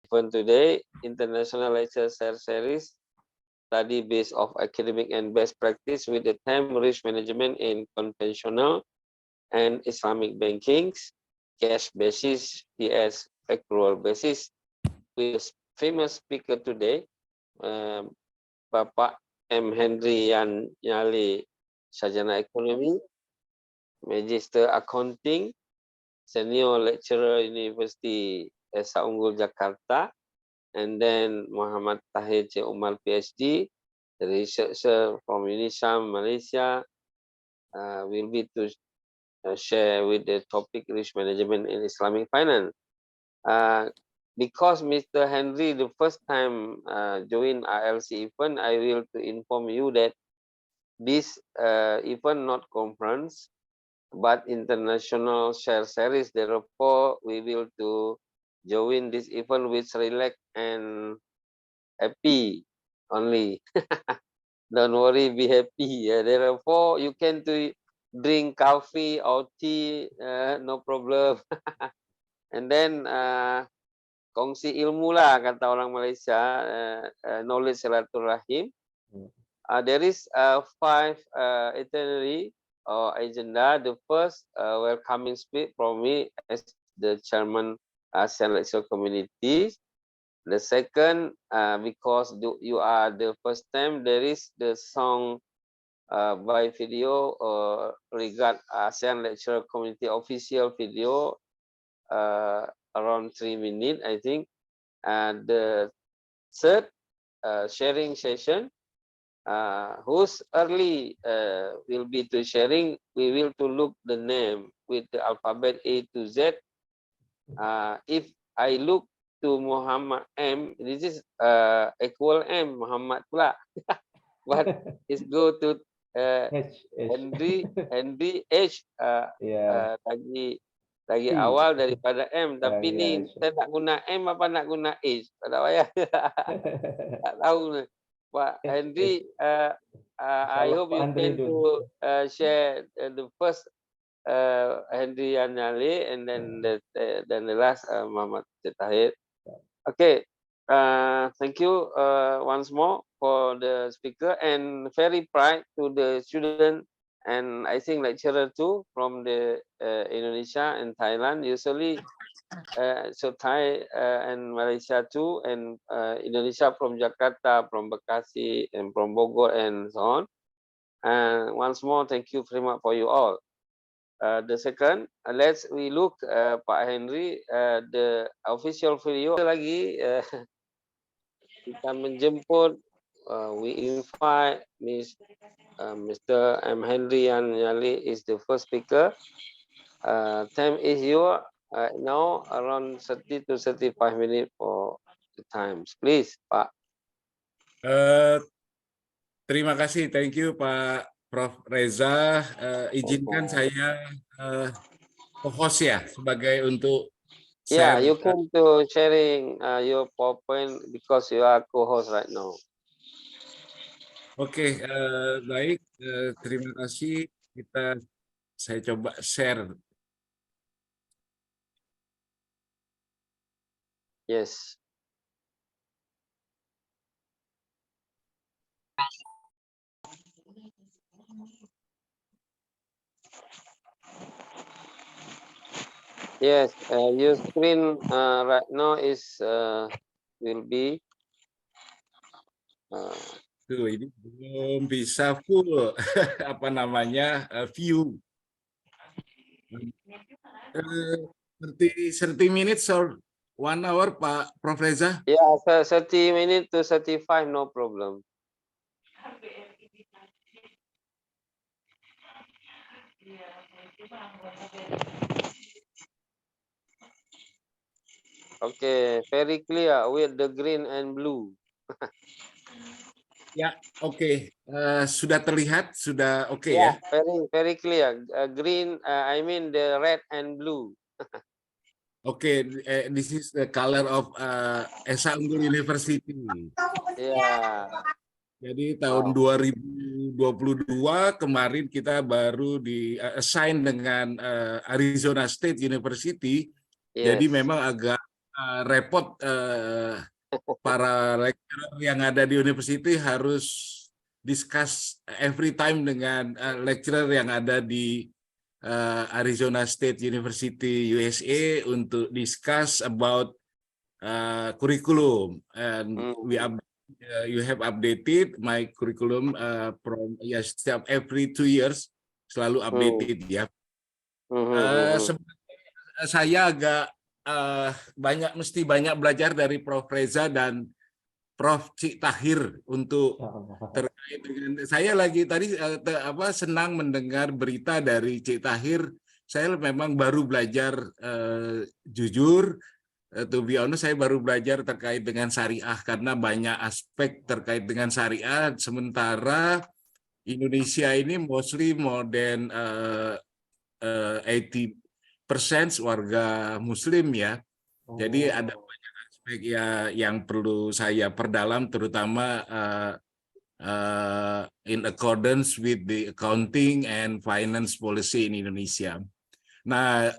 event today, International Lecture Series, study based of academic and best practice with the theme risk management in conventional and Islamic bankings, cash basis, PS accrual basis. With famous speaker today, Bapak M. Henry Yan Nyali, Sarjana Ekonomi, Magister Accounting, Senior Lecturer University Esa Unggul Jakarta, and then Muhammad Tahir C. Umar PhD, the researcher from UNISAM Malaysia, will be to share with the topic risk management in Islamic finance. Because Mr. Henry the first time join ILC event, I will to inform you that this event not conference but international share series. Therefore, we will to join this event with relax and happy only. Don't worry, be happy. Therefore, you can to drink coffee or tea, no problem. And then kongsi ilmu lah kata orang Malaysia, knowledge silaturahim. There is 5 itinerary or agenda. The first welcoming speech from me as the chairman ASEAN Lecture Community. The second, because you are the first time, there is the song by video regard ASEAN Lecture Community official video around 3 minutes, I think. And the third sharing session, who's early will be to sharing. We will to look the name with the alphabet A to Z. If I look to Muhammad M, this is equal M Muhammad pula. But it's go to Henry H lagi awal daripada M, tapi ni saya nak guna M apa nak guna H, tak payah. Tak tahu. Pak Henry, I hope you can to share the first Henry Yanali and then the last Muhammad Tahir. Okay, thank you once more for the speaker, and very proud to the student and I think lecturer too from the Indonesia and Thailand. Usually so Thai and Malaysia too, and Indonesia from Jakarta, from Bekasi, and from Bogor, and so on. And once more, thank you very much for you all. The second, we look Pak Henry, the official video lagi. Kita menjemput, we invite Mr. M. Henry Yali is the first speaker. Time is your now around 30 to 35 minutes for the times. Please, Pak. Terima kasih, thank you Pak Prof. Reza. Izinkan saya host ya sebagai untuk share. You come to sharing your PowerPoint because you are co-host right now. Oke, baik. Terima kasih. Saya coba share. Yes. Yes, your screen right now is will be. Tuh, ini belum bisa full apa namanya view. 30 minutes or 1 hour, Pak Prof. Reza? Yeah, 30 minutes to 35, no problem. Okay, very clear with the green and blue. Ya, oke. Sudah terlihat, sudah oke ya? Very clear. Green, I mean the red and blue. Okay, this is the color of Esa Unggul University. Yeah. Jadi tahun 2022 kemarin kita baru di-assign dengan Arizona State University. Yes. Jadi memang agak repot para lecturer yang ada di university harus discuss every time dengan lecturer yang ada di Arizona State University USA untuk discuss about curriculum, and you have updated my curriculum from setiap every 2 years selalu updated ya. Saya agak mesti banyak belajar dari Prof. Reza dan Prof. Cik Tahir untuk terkait dengan saya lagi tadi senang mendengar berita dari Cik Tahir. Saya memang baru belajar jujur, to be honest, saya baru belajar terkait dengan syariah karena banyak aspek terkait dengan syariah, sementara Indonesia ini mostly more than 80% warga Muslim ya. Jadi ada banyak aspek ya yang perlu saya perdalam, terutama in accordance with the accounting and finance policy in Indonesia. Nah,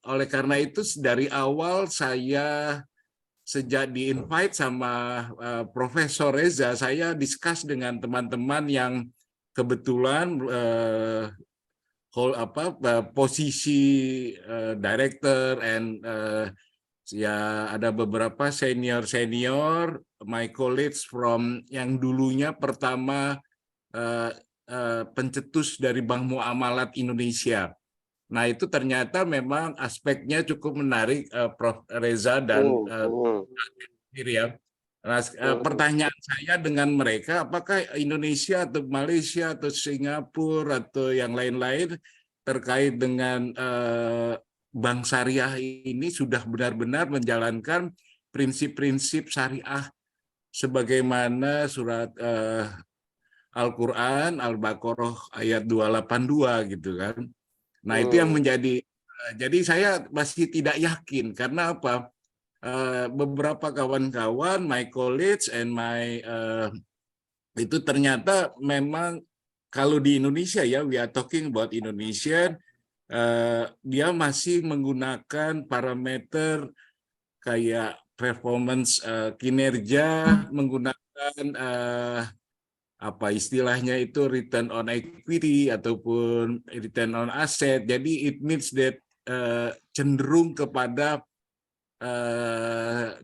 oleh karena itu dari awal saya sejak di-invite sama Profesor Reza, saya discuss dengan teman-teman yang kebetulan posisi director and ya ada beberapa senior my colleagues from yang dulunya pertama pencetus dari Bank Muamalat Indonesia. Nah itu ternyata memang aspeknya cukup menarik, Prof. Reza dan Miriam. Nah, pertanyaan saya dengan mereka, apakah Indonesia atau Malaysia atau Singapura atau yang lain-lain terkait dengan bank syariah ini sudah benar-benar menjalankan prinsip-prinsip syariah sebagaimana surat Al-Quran, Al-Baqarah ayat 282 gitu kan. Nah itu yang menjadi, jadi saya masih tidak yakin karena apa? Beberapa kawan-kawan, my colleagues and my itu ternyata memang kalau di Indonesia ya, we are talking about Indonesia, dia masih menggunakan parameter kayak performance kinerja, menggunakan apa istilahnya itu return on equity ataupun return on asset. Jadi it means that cenderung kepada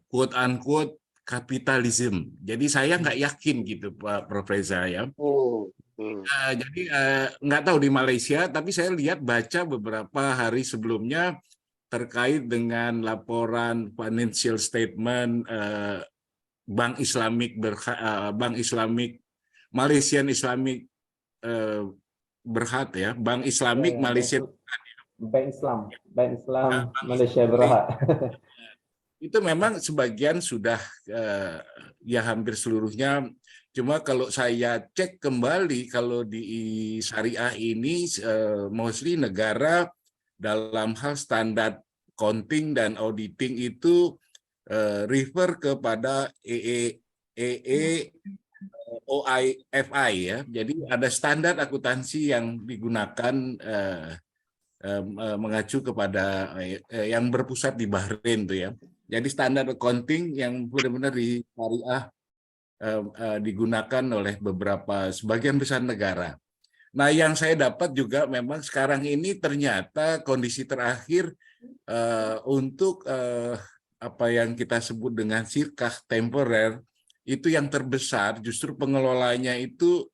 quote unquote kapitalisme. Jadi saya nggak yakin gitu Pak Prof. Reza ya. Jadi nggak tahu di Malaysia, tapi saya lihat baca beberapa hari sebelumnya terkait dengan laporan financial statement Bank Islamik Malaysian Islamic Berhad ya, Bank Islamik Malaysia. Bank Islam Malaysia Berhad. Itu memang sebagian sudah ya hampir seluruhnya. Cuma kalau saya cek kembali, kalau di syariah ini mostly negara dalam hal standar accounting dan auditing itu refer kepada OIFI ya. Jadi ada standar akuntansi yang digunakan mengacu kepada yang berpusat di Bahrain tuh ya. Jadi standar accounting yang benar-benar di syariah digunakan oleh sebagian besar negara. Nah, yang saya dapat juga memang sekarang ini ternyata kondisi terakhir untuk apa yang kita sebut dengan sirkah temporer itu yang terbesar, justru pengelolanya itu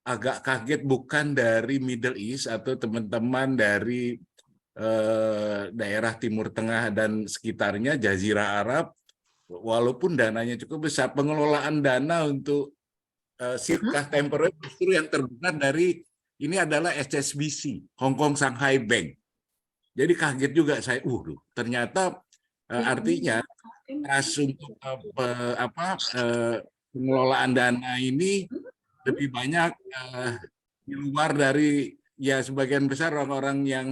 agak kaget, bukan dari Middle East atau teman-teman dari daerah Timur Tengah dan sekitarnya, Jazirah Arab, walaupun dananya cukup besar, pengelolaan dana untuk sirkah temporer justru yang terbesar dari ini adalah HSBC, Hong Kong Shanghai Bank. Jadi kaget juga saya, ternyata artinya untuk pengelolaan dana ini lebih banyak di luar dari ya sebagian besar orang-orang yang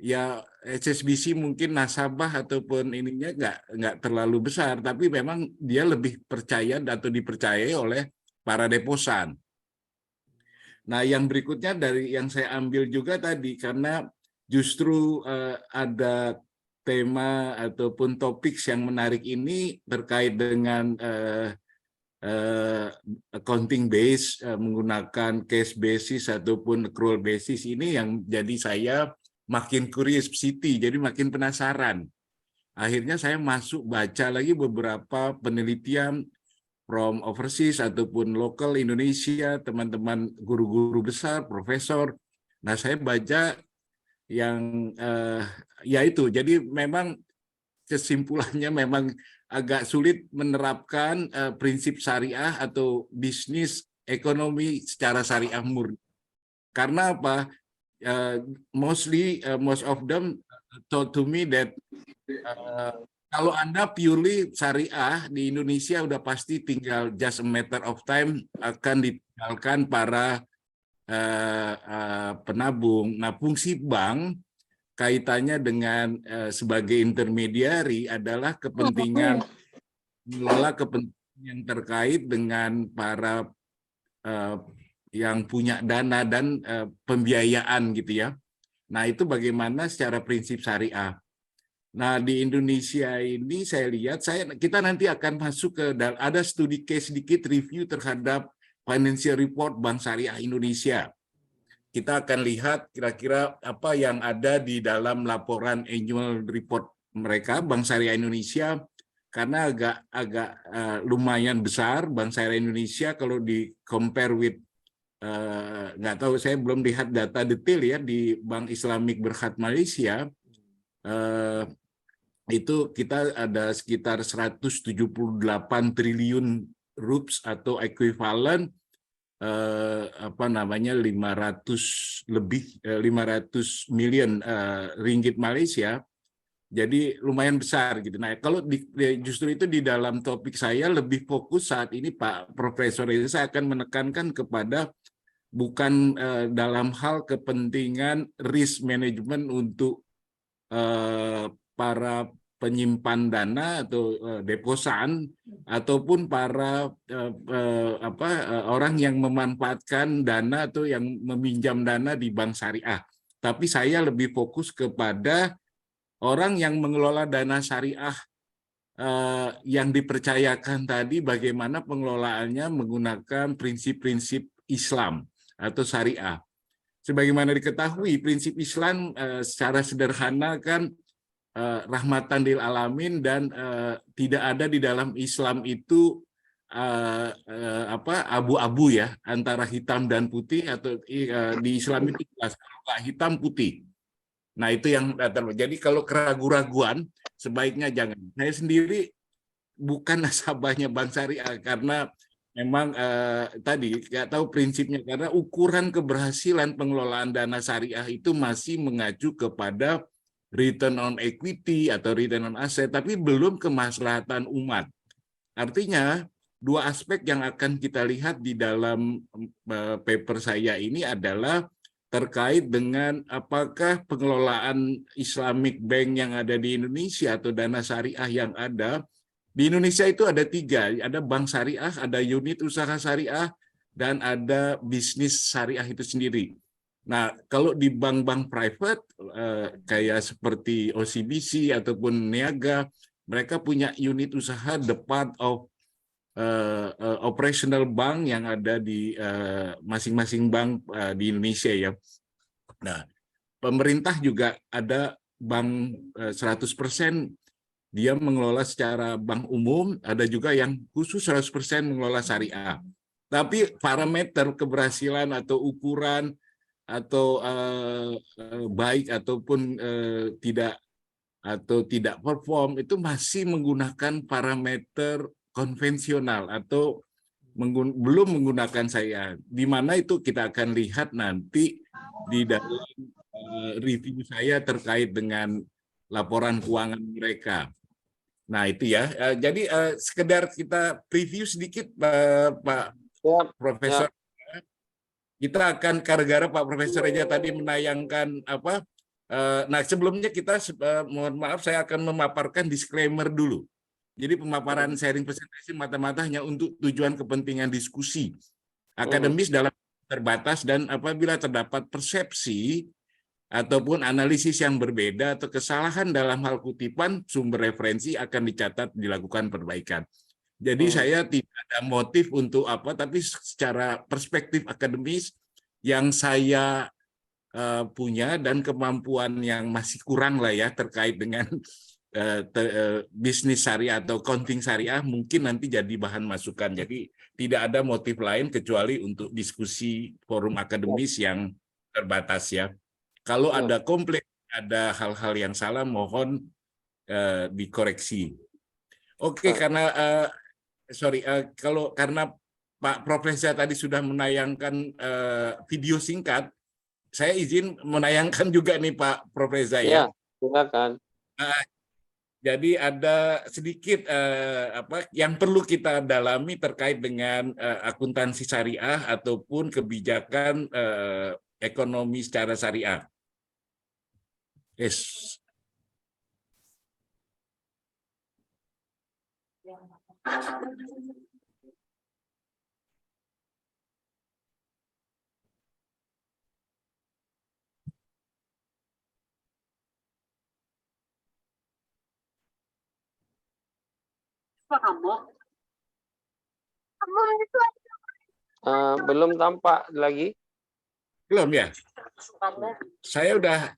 ya HSBC mungkin nasabah ataupun ininya nggak terlalu besar, tapi memang dia lebih percaya atau dipercayai oleh para deposan. Nah, yang berikutnya dari yang saya ambil juga tadi, karena justru ada tema ataupun topik yang menarik ini terkait dengan accounting base, menggunakan cash basis ataupun accrual basis ini yang jadi saya makin curiosity, jadi makin penasaran. Akhirnya saya masuk baca lagi beberapa penelitian from overseas ataupun lokal Indonesia, teman-teman guru-guru besar, profesor. Nah, saya baca yang ya itu. Jadi memang kesimpulannya memang agak sulit menerapkan prinsip syariah atau bisnis ekonomi secara syariah murni. Karena apa? Most of them told to me that kalau Anda purely syariah di Indonesia udah pasti tinggal just a matter of time akan ditinggalkan para penabung. Nah, fungsi bank kaitannya dengan sebagai intermediari adalah kepentingan mengelola kepentingan yang terkait dengan para yang punya dana dan pembiayaan gitu ya. Nah, itu bagaimana secara prinsip syariah. Nah, di Indonesia ini saya lihat kita nanti akan masuk ke ada studi case sedikit review terhadap financial report Bank Syariah Indonesia. Kita akan lihat kira-kira apa yang ada di dalam laporan annual report mereka Bank Syariah Indonesia, karena agak lumayan besar Bank Syariah Indonesia kalau di compare with nggak tahu, saya belum lihat data detail ya di Bank Islamic Berhad Malaysia. Itu kita ada sekitar 178 triliun rupiah atau ekuivalen 500 million ringgit Malaysia, jadi lumayan besar gitu. Nah, kalau justru itu di dalam topik saya lebih fokus saat ini Pak Profesor, itu saya akan menekankan kepada bukan dalam hal kepentingan risk management untuk para penyimpan dana atau deposan ataupun para orang yang memanfaatkan dana atau yang meminjam dana di bank syariah. Tapi saya lebih fokus kepada orang yang mengelola dana syariah yang dipercayakan tadi, bagaimana pengelolaannya menggunakan prinsip-prinsip Islam atau syariah. Sebagaimana diketahui, prinsip Islam secara sederhana kan rahmatan lil alamin, dan tidak ada di dalam Islam itu abu-abu ya, antara hitam dan putih, atau di Islam itu jelas hitam putih. Nah, itu yang jadi kalau keraguan-raguan sebaiknya jangan. Saya sendiri bukan nasabahnya Bank Syariah karena memang tadi nggak tahu prinsipnya, karena ukuran keberhasilan pengelolaan dana syariah itu masih mengacu kepada return on equity atau return on asset, tapi belum kemaslahatan umat. Artinya, dua aspek yang akan kita lihat di dalam paper saya ini adalah terkait dengan apakah pengelolaan Islamic Bank yang ada di Indonesia atau dana syariah yang ada. Di Indonesia itu ada 3, ada bank syariah, ada unit usaha syariah, dan ada bisnis syariah itu sendiri. Nah, kalau di bank-bank private kayak seperti OCBC ataupun Niaga, mereka punya unit usaha, the part of operational bank yang ada di masing-masing bank di Indonesia ya. Nah, pemerintah juga ada bank 100% dia mengelola secara bank umum, ada juga yang khusus 100% mengelola syariah. Tapi parameter keberhasilan atau ukuran atau baik ataupun tidak perform itu masih menggunakan parameter konvensional atau belum menggunakan syariah. Di mana itu kita akan lihat nanti di dalam review saya terkait dengan laporan keuangan mereka. Nah, itu ya. Jadi sekedar kita preview sedikit Pak Profesor. Kita akan gara-gara Pak Profesor aja tadi menayangkan apa. Nah, sebelumnya kita mohon maaf, saya akan memaparkan disclaimer dulu. Jadi pemaparan sharing presentasi mata-mata hanya untuk tujuan kepentingan diskusi akademis dalam terbatas, dan apabila terdapat persepsi ataupun analisis yang berbeda atau kesalahan dalam hal kutipan sumber referensi akan dicatat, dilakukan perbaikan. Jadi saya tidak ada motif untuk apa, tapi secara perspektif akademis yang saya punya dan kemampuan yang masih kurang lah ya terkait dengan bisnis syariah atau accounting syariah mungkin nanti jadi bahan masukan. Jadi tidak ada motif lain kecuali untuk diskusi forum akademis yang terbatas ya. Kalau ada komplain, ada hal-hal yang salah, mohon dikoreksi. Oke, karena karena Pak Profesor tadi sudah menayangkan video singkat, saya izin menayangkan juga nih Pak Profesor ya. Silakan. Jadi ada sedikit yang perlu kita dalami terkait dengan akuntansi syariah ataupun kebijakan ekonomi secara syariah. Yes. Belum tampak lagi. Belum ya? Saya udah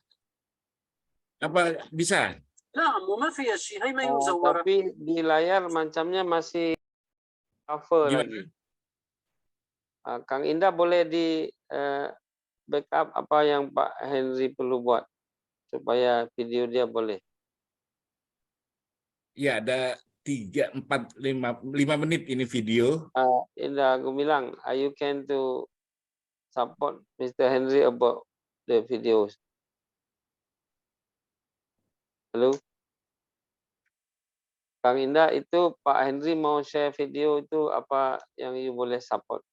bisa? Tapi di layar macamnya masih cover lagi. Kang Indah boleh di backup apa yang Pak Henry perlu buat supaya video dia boleh. Ya, ada 3, 4, 5 menit ini video. Indah Gumilang, are you can to support Mr. Henry about the videos? Halo? Kang Indah, itu Pak Henry mau share video itu apa yang you boleh support?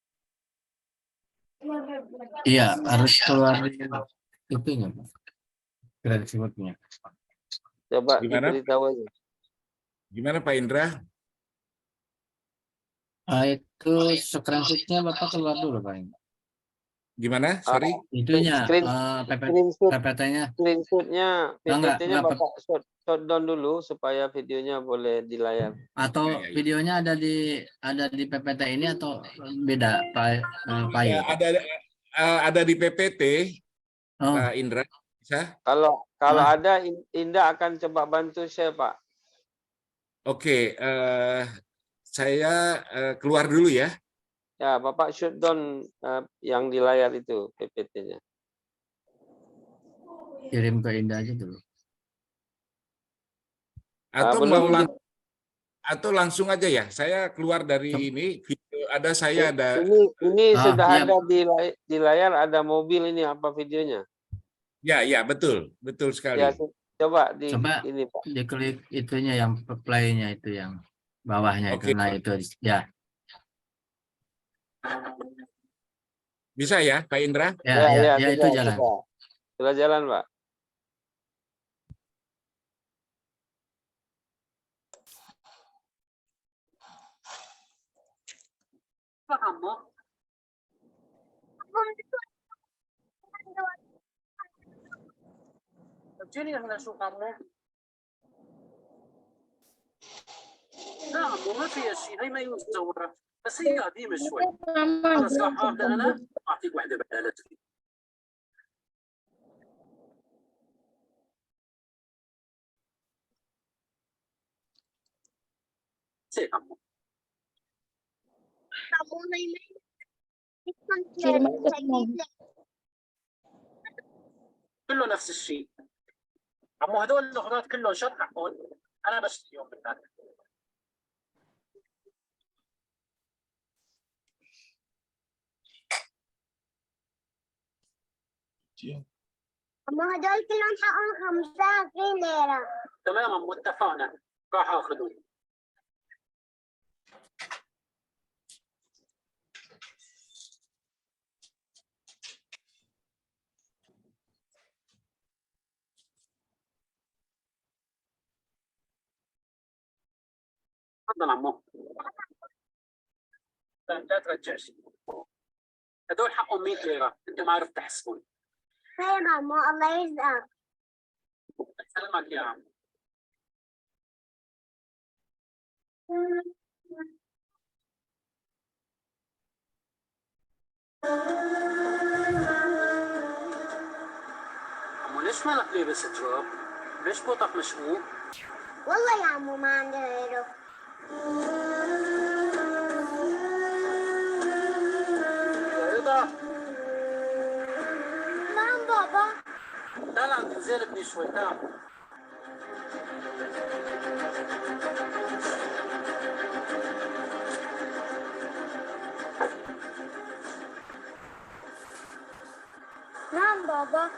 Iya, harus keluar itunya, kreatifnya. Coba Gimana? diberitahu aja. Gimana Pak Indra? Itu screenshotnya Bapak keluar dulu Pak. Gimana? Sorry. Itunya PPT-nya. Screenshotnya, PPT-nya Enggak, Bapak shot down dulu supaya videonya boleh di layar. atau videonya ada di PPT ini atau beda Pak Ayu? Ada di PPT. Oh. Pak Indra bisa? Kalau ada Indah akan coba bantu share Pak. Oke, saya keluar dulu ya. Ya, Bapak shoot down yang di layar itu PPT-nya. Kirim ke Indah aja dulu. Atau langsung aja ya. Saya keluar dari ini video ada saya ada. Ini sudah ada di layar ada mobil ini apa videonya? Ya betul sekali. Ya, coba ini Pak. Diklik itunya yang play-nya itu yang bawahnya itu. Nah itu ya. Bisa ya Pak Indra? Ya itu jalan. Sudah jalan Pak. نعم وما فيها شيء، هي ما يصورها بس هي قديمه شوي. خلص راح اخذها انا اعطيك واحده بدالتها. سير عمو. كله نفس الشيء. عمو هذول الاغراض كلهم شط حقهم انا بشتريهم بالذات. أما هدول كلهم حقهم 25 ليرة. تماما اتفقنا راح اخذهم. تفضل عمو. لا ترجع شيء. هدول حقهم 100 ليرة، انت ما عرفت تحسبون. خير عمو الله يرزقك. سلامك يا عم. عمو ليش مالك لابس جراب؟ ليش بوطك مشقوق؟ والله يا عمو ما عندي غيره. يا رضا نعم بابا. تعال عند نزال ابني شوي تعال. نعم بابا.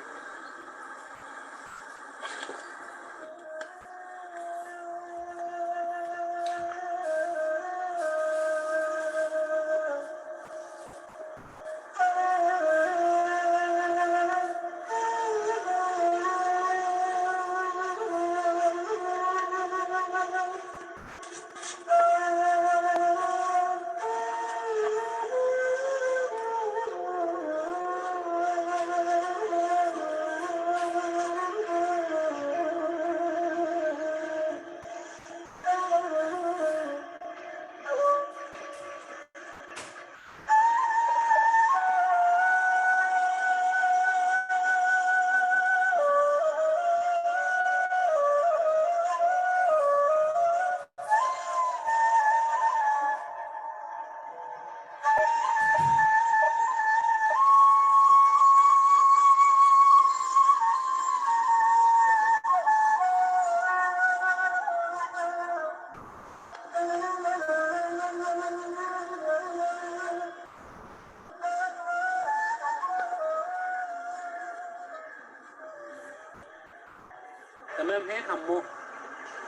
تمام هيك عمو؟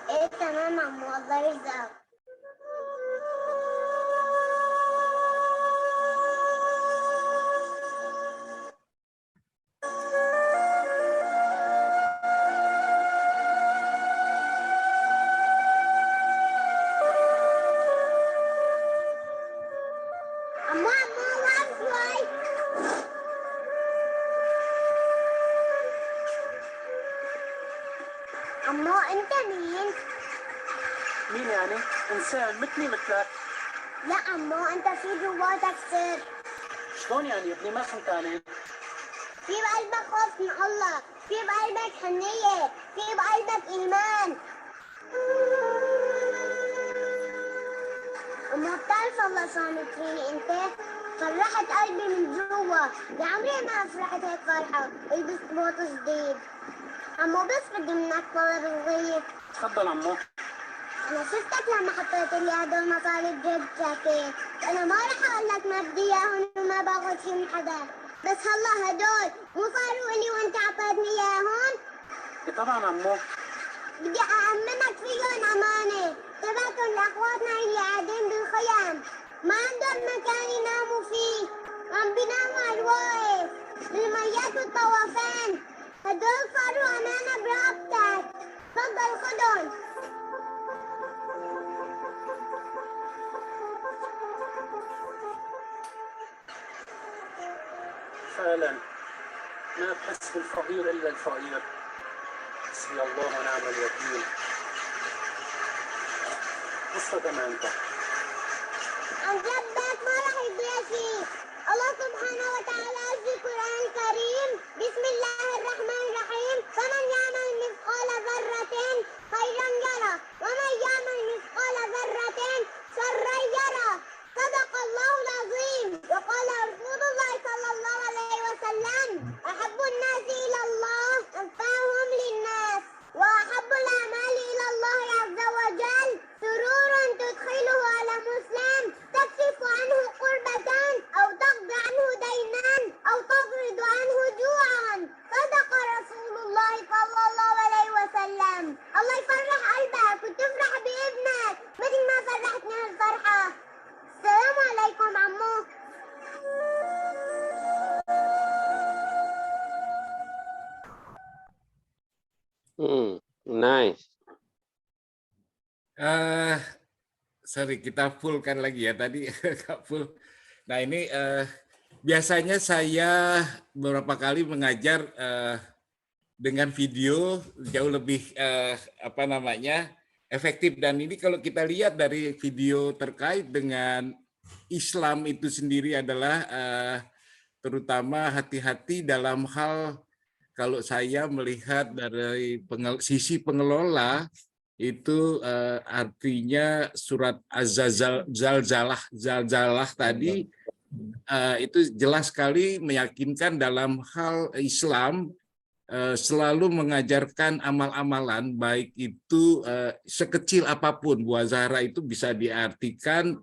ايه تمام عمو الله يرزقك. عمو وقف شوي. عمو انت مين؟ مين يعني؟ انسان مثلي مثلك. لا عمو انت في جواتك سر. شلون يعني ابني ما فهمت عليك؟ في بقلبك خوف من الله، في بقلبك حنية، في بقلبك إيمان. أما بتعرف الله صانت فيني أنت؟ فرحت قلبي من جوا، لعمري ما فرحت هيك فرحة ولبست بوط جديد. عمو بس بدي منك طلب صغير. تفضل عمو. أنا شفتك لما حطيت لي هدول مصاري بجيب جاكيت، أنا ما رح أقول لك ما بدي إياهم وما باخذ شي من حدا، بس هلا هدول مو صاروا إلي وأنت عطيتني إياهم؟ طبعا عمو. بدي أأمنك فيهم أمانة، تبعتهم لأخواتنا اللي قاعدين بالخيام، ما عندهم مكان يناموا فيه، عم بيناموا على الواقف، بالميات والطوافين، هدول صاروا أمانة برقبتك، تفضل خدهم. فعلا ما بحس بالفقير الا الفقير. حسبي الله ونعم الوكيل. وصلت امانتك. عن جدك ما رح يضيع شيء. الله سبحانه وتعالى في القرآن الكريم بسم الله الرحمن الرحيم فمن يعمل مثقال ذرة خيرا يره ومن يعمل مثقال ذرة شرا يره. صدق الله العظيم. وقال رسول الله صلى الله عليه وسلم أحب الناس إلى الله أنفعهم للناس وأحب الأعمال إلى الله عز وجل سرور تدخله على مسلم تكشف عنه قربة أو تقضي عنه دينا أو تطرد عنه جوعا. صدق رسول الله صلى الله عليه وسلم. الله يفرح قلبك وتفرح بابنك مثل ما فرحتني هالفرحة. السلام عليكم عمو. Nice. Sorry, kita fullkan lagi ya tadi. Nggak full. Nah ini Biasanya saya beberapa kali mengajar dengan video jauh lebih efektif, dan ini kalau kita lihat dari video terkait dengan Islam itu sendiri adalah terutama hati-hati dalam hal, kalau saya melihat dari sisi pengelola itu artinya surat Az-Zalzalah tadi itu jelas sekali meyakinkan dalam hal Islam selalu mengajarkan amal-amalan, baik itu sekecil apapun. Bu Azhara itu bisa diartikan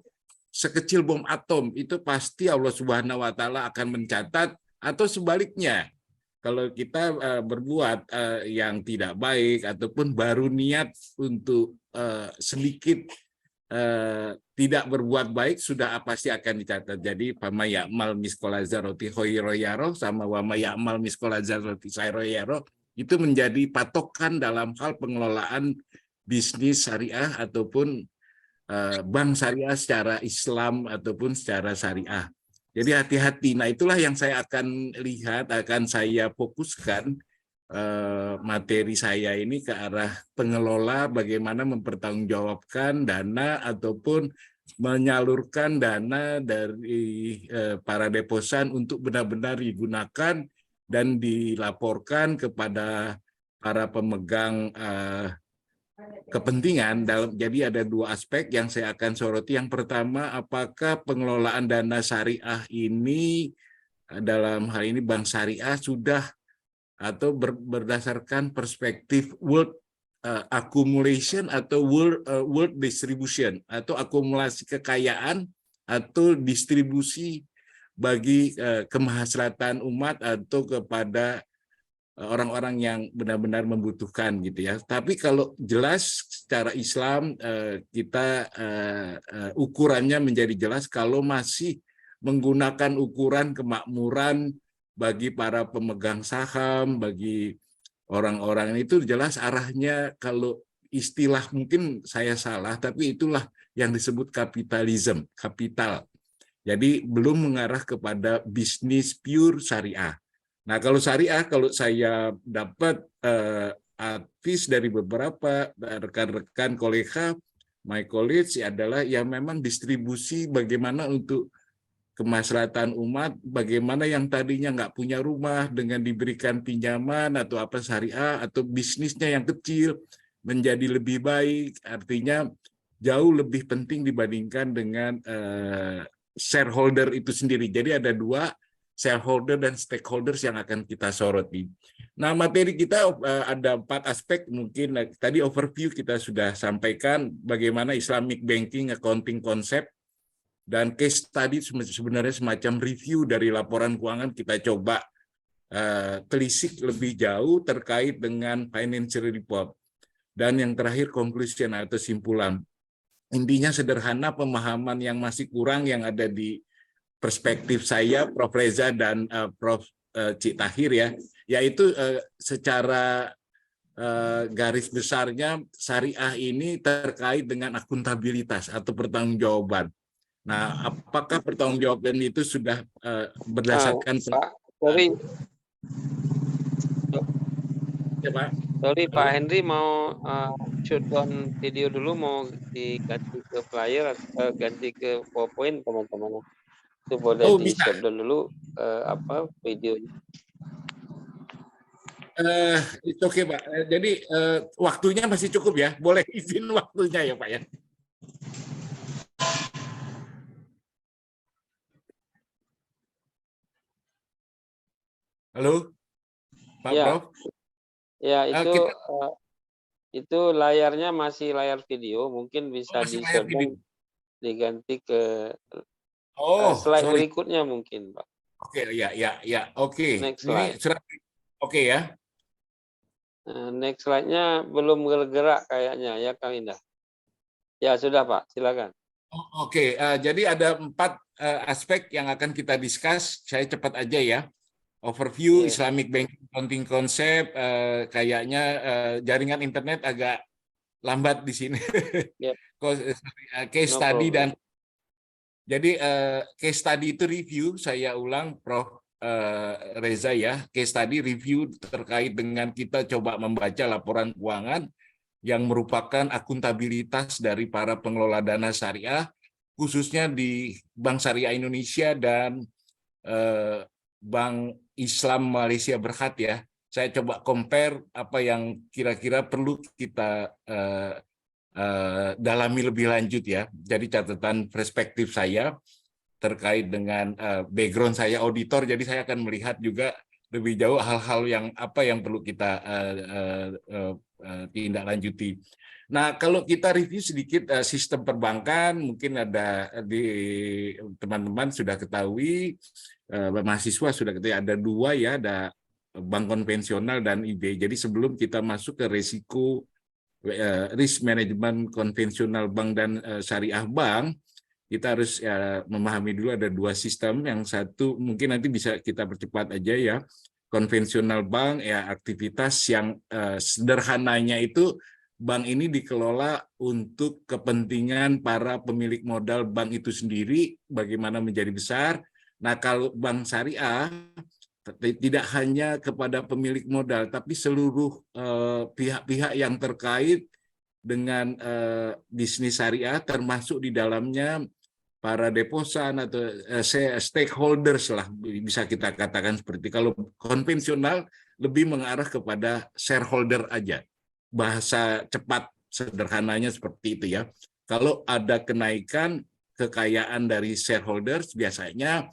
sekecil bom atom, itu pasti Allah Subhanahu wa Ta'ala akan mencatat, atau sebaliknya. Kalau kita berbuat yang tidak baik ataupun baru niat untuk sedikit tidak berbuat baik, sudah pasti akan dicatat. Jadi fama ya'mal misqala dzarrati khairan yarah sama wa ma ya'mal misqala dzarrati syarran yarah, itu menjadi patokan dalam hal pengelolaan bisnis syariah ataupun bank syariah secara Islam ataupun secara syariah. Jadi hati-hati. Nah, itulah yang saya akan lihat, akan saya fokuskan materi saya ini ke arah pengelola, bagaimana mempertanggungjawabkan dana ataupun menyalurkan dana dari para deposan untuk benar-benar digunakan dan dilaporkan kepada para pemegang kepentingan. Jadi ada dua aspek yang saya akan soroti. Yang pertama, apakah pengelolaan dana syariah ini dalam hal ini bank syariah sudah atau berdasarkan perspektif world accumulation atau world distribution, atau akumulasi kekayaan atau distribusi bagi kemaslahatan umat atau kepada orang-orang yang benar-benar membutuhkan gitu ya. Tapi kalau jelas secara Islam kita ukurannya menjadi jelas kalau masih menggunakan ukuran kemakmuran bagi para pemegang saham, bagi orang-orang itu jelas arahnya, kalau istilah mungkin saya salah, tapi itulah yang disebut kapitalisme, kapital. Jadi belum mengarah kepada bisnis pure syariah. Nah, kalau syariah, kalau saya dapat advice dari beberapa rekan-rekan kolega, my colleagues, adalah yang memang distribusi bagaimana untuk kemaslahatan umat, bagaimana yang tadinya nggak punya rumah dengan diberikan pinjaman atau apa syariah, atau bisnisnya yang kecil menjadi lebih baik, artinya jauh lebih penting dibandingkan dengan shareholder itu sendiri. Jadi ada dua, shareholder dan stakeholders, yang akan kita soroti. Nah, materi kita ada 4 aspek, mungkin tadi overview kita sudah sampaikan bagaimana Islamic Banking Accounting Concept, dan case study sebenarnya semacam review dari laporan keuangan. Kita coba telisik lebih jauh terkait dengan financial report. Dan yang terakhir conclusion atau simpulan. Intinya sederhana, pemahaman yang masih kurang yang ada di perspektif saya, Prof. Reza dan Prof. Cik Tahir ya, yaitu secara garis besarnya syariah ini terkait dengan akuntabilitas atau pertanggungjawaban. Nah, apakah pertanggungjawaban itu sudah berdasarkan Pak, sorry. Ya, Pak. Sorry, Pak Henry mau shoot down video dulu, mau diganti ke flyer, ganti ke PowerPoint teman-teman. Itu boleh di bisa. shut down dulu videonya. Itu oke, Pak. Jadi waktunya masih cukup ya? Boleh izin waktunya ya, Pak ya? Halo, Pak Ya. Prof. Ya, itu layarnya masih layar video, mungkin bisa di shut down, diganti ke slide berikutnya mungkin, Pak. Oke, ya, oke. Next slide. Oke ya. Next slide-nya belum bergerak kayaknya ya, Kang Indah. Ya, sudah Pak, silakan. Oke, jadi ada 4 aspek yang akan kita discuss. Saya cepat aja ya. Overview Islamic Banking Accounting Concept, kayaknya jaringan internet agak lambat di sini. Case study dan Jadi case study itu review, saya ulang Prof. Reza ya, case study review terkait dengan kita coba membaca laporan keuangan yang merupakan akuntabilitas dari para pengelola dana syariah, khususnya di Bank Syariah Indonesia dan Bank Islam Malaysia Berhad ya. Saya coba compare apa yang kira-kira perlu kita dalami lebih lanjut ya. Jadi catatan perspektif saya terkait dengan background saya auditor, jadi saya akan melihat juga lebih jauh hal-hal yang apa yang perlu kita tindak lanjuti. Nah, kalau kita review sedikit sistem perbankan, mungkin ada di teman-teman sudah ketahui, mahasiswa sudah ketahui ada dua ya, ada bank konvensional dan IB. Jadi sebelum kita masuk ke risiko risk management konvensional bank dan syariah bank, kita harus memahami dulu ada dua sistem. Yang satu mungkin nanti bisa kita percepat aja ya. Konvensional bank ya aktivitas yang sederhananya itu bank ini dikelola untuk kepentingan para pemilik modal bank itu sendiri, bagaimana menjadi besar. Nah, kalau bank syariah tidak hanya kepada pemilik modal, tapi seluruh pihak-pihak yang terkait dengan bisnis syariah, termasuk di dalamnya para deposan atau stakeholders lah, bisa kita katakan seperti. Kalau konvensional lebih mengarah kepada shareholder aja. Bahasa cepat sederhananya seperti itu ya. Kalau ada kenaikan kekayaan dari shareholders, biasanya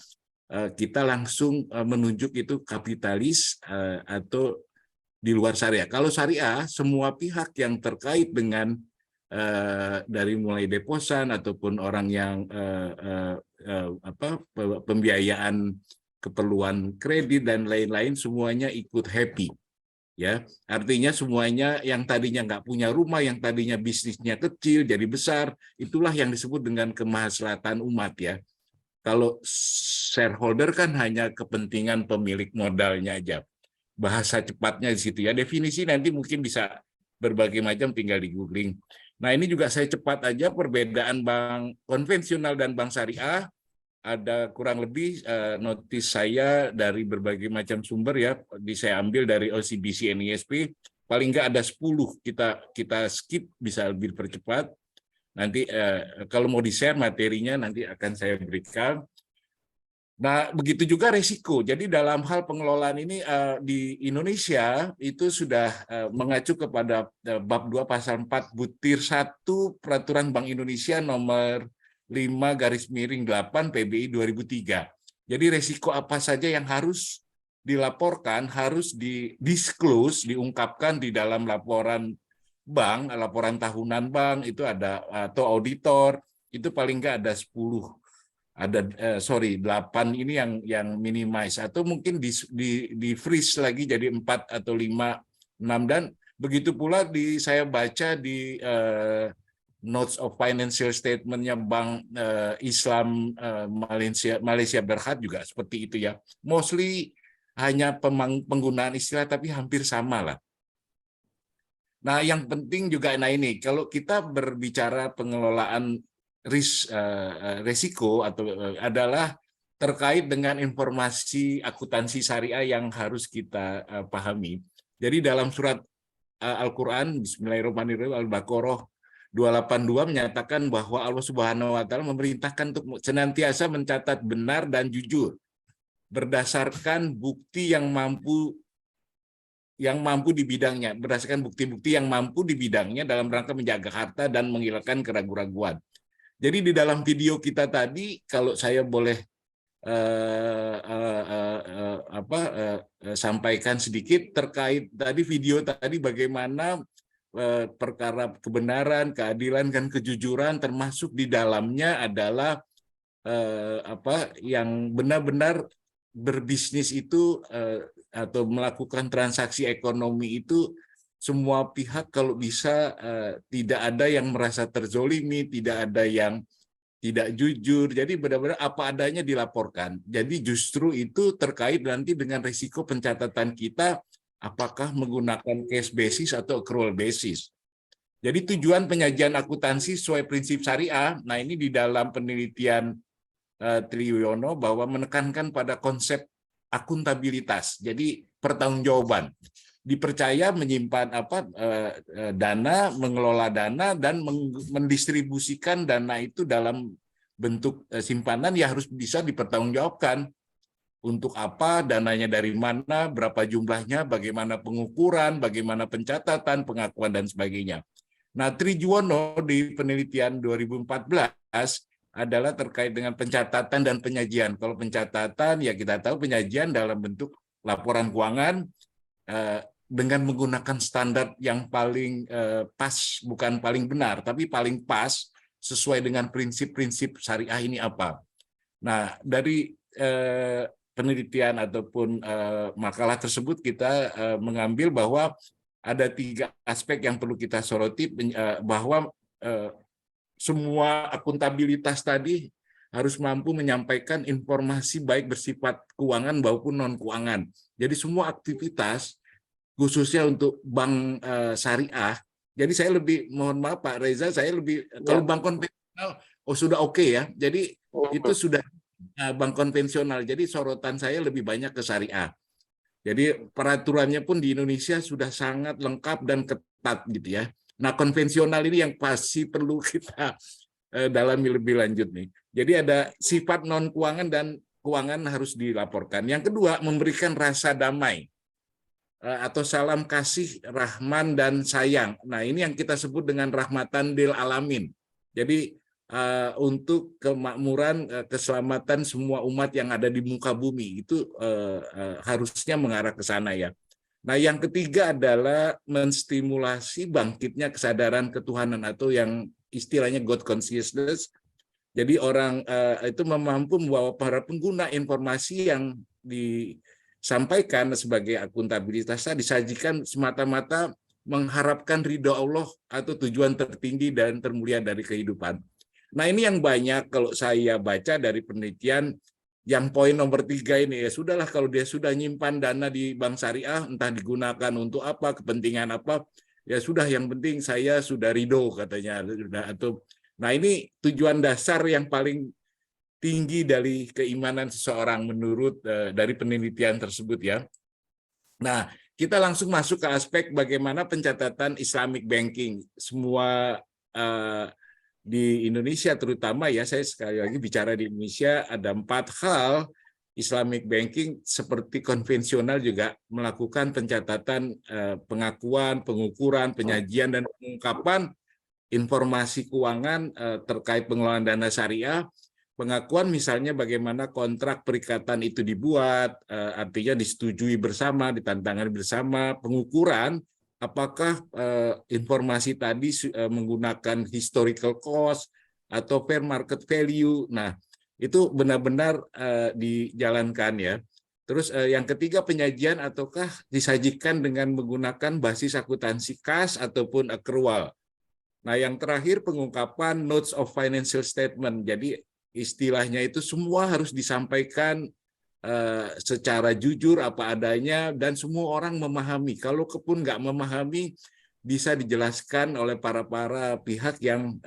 kita langsung menunjuk itu kapitalis atau di luar syariah. Kalau syariah, semua pihak yang terkait dengan dari mulai deposan ataupun orang yang pembiayaan keperluan kredit dan lain-lain, semuanya ikut happy. Ya, artinya semuanya yang tadinya nggak punya rumah, yang tadinya bisnisnya kecil jadi besar, itulah yang disebut dengan kemaslahatan umat ya. Kalau shareholder kan hanya kepentingan pemilik modalnya aja. Bahasa cepatnya di situ ya. Definisi nanti mungkin bisa berbagai macam, tinggal di googling. Nah, ini juga saya cepat aja perbedaan bank konvensional dan bank syariah. Ada kurang lebih notis saya dari berbagai macam sumber ya. Saya ambil dari OCBC NISP. Paling nggak ada 10, kita skip, bisa lebih percepat. Nanti kalau mau di-share materinya nanti akan saya berikan. Nah, begitu juga risiko. Jadi dalam hal pengelolaan ini di Indonesia itu sudah mengacu kepada bab 2 pasal 4 butir 1 Peraturan Bank Indonesia nomor 5/8 PBI 2003. Jadi risiko apa saja yang harus dilaporkan, harus di-disclose, diungkapkan di dalam laporan bank, laporan tahunan bank itu ada, atau auditor, itu paling nggak ada 10. Ada 8 ini yang minimize, atau mungkin di freeze lagi jadi 4 atau 5, 6, dan begitu pula saya baca di notes of financial statement-nya Bank Islam Malaysia Berhad juga seperti itu ya. Mostly hanya penggunaan istilah tapi hampir sama lah. Nah, yang penting juga ini kalau kita berbicara pengelolaan risiko atau adalah terkait dengan informasi akuntansi syariah yang harus kita pahami. Jadi dalam surat Al-Quran, Bismillahirrahmanirrahim, Al-Baqarah 282 menyatakan bahwa Allah Subhanahu wa Ta'ala memerintahkan untuk senantiasa mencatat benar dan jujur berdasarkan bukti yang mampu di bidangnya, berdasarkan bukti-bukti yang mampu di bidangnya dalam rangka menjaga harta dan menghilangkan keraguan-raguan. Jadi di dalam video kita tadi, kalau saya boleh sampaikan sedikit terkait tadi video tadi bagaimana perkara kebenaran, keadilan, dan kejujuran, termasuk di dalamnya adalah yang benar-benar berbisnis itu atau melakukan transaksi ekonomi itu. Semua pihak kalau bisa tidak ada yang merasa terzolimi, tidak ada yang tidak jujur. Jadi benar-benar apa adanya dilaporkan. Jadi justru itu terkait nanti dengan risiko pencatatan kita, apakah menggunakan cash basis atau accrual basis. Jadi tujuan penyajian akuntansi sesuai prinsip syariah, nah ini di dalam penelitian Triyono bahwa menekankan pada konsep akuntabilitas. Jadi pertanggungjawaban. Dipercaya menyimpan dana, mengelola dana dan mendistribusikan dana itu dalam bentuk simpanan ya harus bisa dipertanggungjawabkan. Untuk apa, dananya dari mana, berapa jumlahnya, bagaimana pengukuran, bagaimana pencatatan, pengakuan dan sebagainya. Nah, Trijuwono di penelitian 2014 adalah terkait dengan pencatatan dan penyajian. Kalau pencatatan ya kita tahu penyajian dalam bentuk laporan keuangan dengan menggunakan standar yang paling pas, bukan paling benar, tapi paling pas sesuai dengan prinsip-prinsip syariah ini apa. Nah, dari penelitian ataupun makalah tersebut kita mengambil bahwa ada 3 aspek yang perlu kita soroti, bahwa semua akuntabilitas tadi harus mampu menyampaikan informasi baik bersifat keuangan maupun non-keuangan. Jadi semua aktivitas khususnya untuk bank syariah. Jadi saya lebih, mohon maaf Pak Reza, saya lebih kalau bank konvensional sudah oke ya. Jadi itu sudah bank konvensional. Jadi sorotan saya lebih banyak ke syariah. Jadi peraturannya pun di Indonesia sudah sangat lengkap dan ketat gitu ya. Nah, konvensional ini yang pasti perlu kita dalami lebih lanjut nih. Jadi ada sifat non keuangan dan keuangan harus dilaporkan. Yang kedua, memberikan rasa damai atau salam kasih, rahman dan sayang. Nah, ini yang kita sebut dengan rahmatan lil alamin. Jadi untuk kemakmuran, keselamatan semua umat yang ada di muka bumi itu harusnya mengarah ke sana ya. Nah, yang ketiga adalah menstimulasi bangkitnya kesadaran ketuhanan atau yang istilahnya God consciousness. Jadi orang itu mampu membawa para pengguna informasi yang disampaikan sebagai akuntabilitas disajikan semata-mata mengharapkan ridho Allah atau tujuan tertinggi dan termulia dari kehidupan. Nah, ini yang banyak kalau saya baca dari penelitian yang poin nomor 3 ini, ya sudahlah kalau dia sudah nyimpan dana di bank syariah, entah digunakan untuk apa, kepentingan apa, ya sudah yang penting saya sudah ridho katanya. Nah, ini tujuan dasar yang paling tinggi dari keimanan seseorang menurut dari penelitian tersebut ya. Nah, kita langsung masuk ke aspek bagaimana pencatatan Islamic banking. Semua di Indonesia terutama ya, saya sekali lagi bicara di Indonesia, ada 4 hal Islamic banking seperti konvensional juga melakukan pencatatan, pengakuan, pengukuran, penyajian, dan pengungkapan informasi keuangan terkait pengelolaan dana syariah. Pengakuan misalnya bagaimana kontrak perikatan itu dibuat, artinya disetujui bersama, ditantangani bersama. Pengukuran, apakah informasi tadi menggunakan historical cost atau fair market value. Nah, itu benar-benar dijalankan ya. Terus yang ketiga, penyajian ataukah disajikan dengan menggunakan basis akuntansi kas ataupun accrual. Nah, yang terakhir pengungkapan notes of financial statement. Jadi istilahnya itu semua harus disampaikan secara jujur apa adanya dan semua orang memahami. Kalau pun nggak memahami, bisa dijelaskan oleh para pihak yang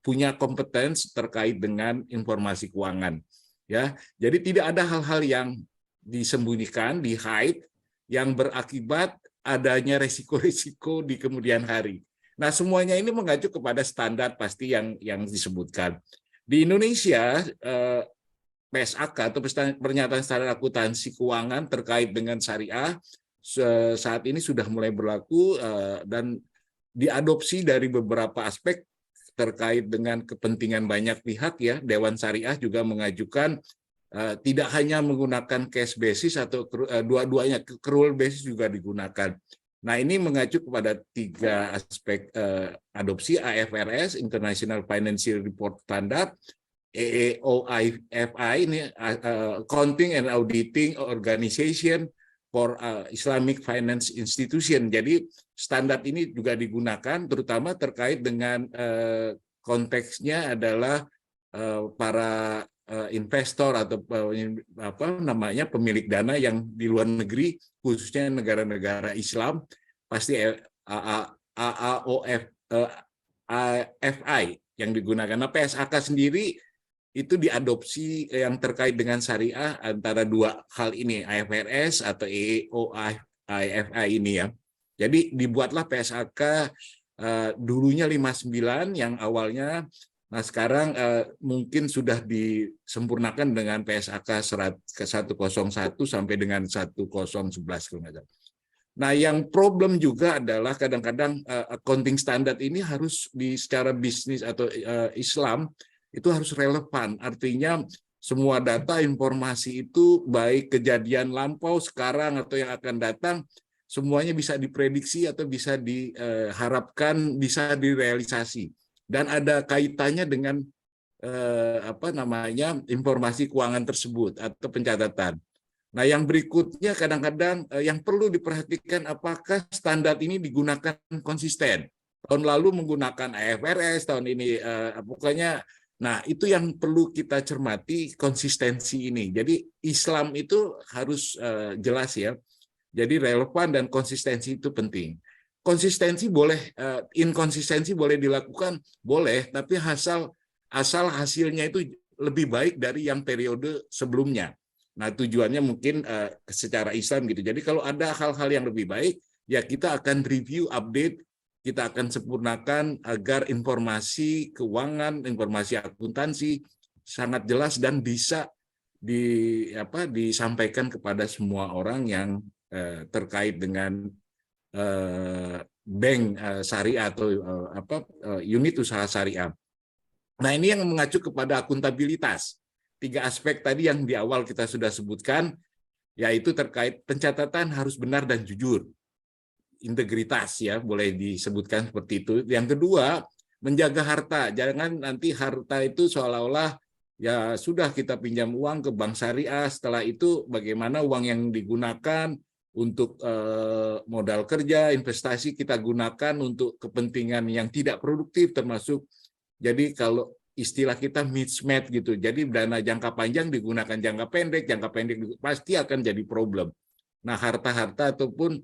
punya kompetens terkait dengan informasi keuangan. Ya, jadi tidak ada hal-hal yang disembunyikan, di-hide, yang berakibat adanya resiko-resiko di kemudian hari. Nah, semuanya ini mengacu kepada standar pasti yang disebutkan. Di Indonesia, PSAK atau pernyataan standar akuntansi keuangan terkait dengan syariah saat ini sudah mulai berlaku dan diadopsi dari beberapa aspek terkait dengan kepentingan banyak pihak ya. Dewan Syariah juga mengajukan tidak hanya menggunakan cash basis atau dua-duanya, accrual basis juga digunakan. Nah, ini mengacu kepada 3 aspek adopsi IFRS, International Financial Report Standard, EEOIFI, ini Accounting and Auditing Organization for Islamic Finance Institution. Jadi standar ini juga digunakan terutama terkait dengan konteksnya adalah para investor atau pemilik dana yang di luar negeri, khususnya negara-negara Islam, pasti AAOFI yang digunakan. Nah, PSAK sendiri itu diadopsi yang terkait dengan syariah antara dua hal ini, IFRS atau EOIFI ini ya. Jadi dibuatlah PSAK dulunya 59 yang awalnya, nah sekarang mungkin sudah disempurnakan dengan PSAK 101 sampai dengan 1011 kalau nggak salah. Nah, yang problem juga adalah kadang-kadang accounting standard ini harus secara bisnis atau Islam itu harus relevan. Artinya semua data informasi itu baik kejadian lampau, sekarang atau yang akan datang semuanya bisa diprediksi atau bisa diharapkan bisa direalisasi dan ada kaitannya dengan informasi keuangan tersebut atau pencatatan. Nah, yang berikutnya kadang-kadang yang perlu diperhatikan apakah standar ini digunakan konsisten. Tahun lalu menggunakan IFRS, tahun ini pokoknya, nah itu yang perlu kita cermati konsistensi ini. Jadi Islam itu harus jelas ya. Jadi relevan dan konsistensi itu penting. Konsistensi boleh, inkonsistensi boleh dilakukan, boleh, tapi asal hasilnya itu lebih baik dari yang periode sebelumnya. Nah, tujuannya mungkin secara Islam gitu. Jadi kalau ada hal-hal yang lebih baik, ya kita akan review, update, kita akan sempurnakan agar informasi keuangan, informasi akuntansi sangat jelas dan bisa disampaikan kepada semua orang yang terkait dengan bank syariah atau unit usaha syariah. Nah, ini yang mengacu kepada akuntabilitas. 3 aspek tadi yang di awal kita sudah sebutkan, yaitu terkait pencatatan harus benar dan jujur. Integritas ya, boleh disebutkan seperti itu. Yang kedua, menjaga harta. Jangan nanti harta itu seolah-olah ya sudah kita pinjam uang ke bank syariah, setelah itu bagaimana uang yang digunakan untuk modal kerja, investasi kita gunakan untuk kepentingan yang tidak produktif, termasuk jadi kalau istilah kita mismatch gitu. Jadi dana jangka panjang digunakan jangka pendek pasti akan jadi problem. Nah, harta-harta ataupun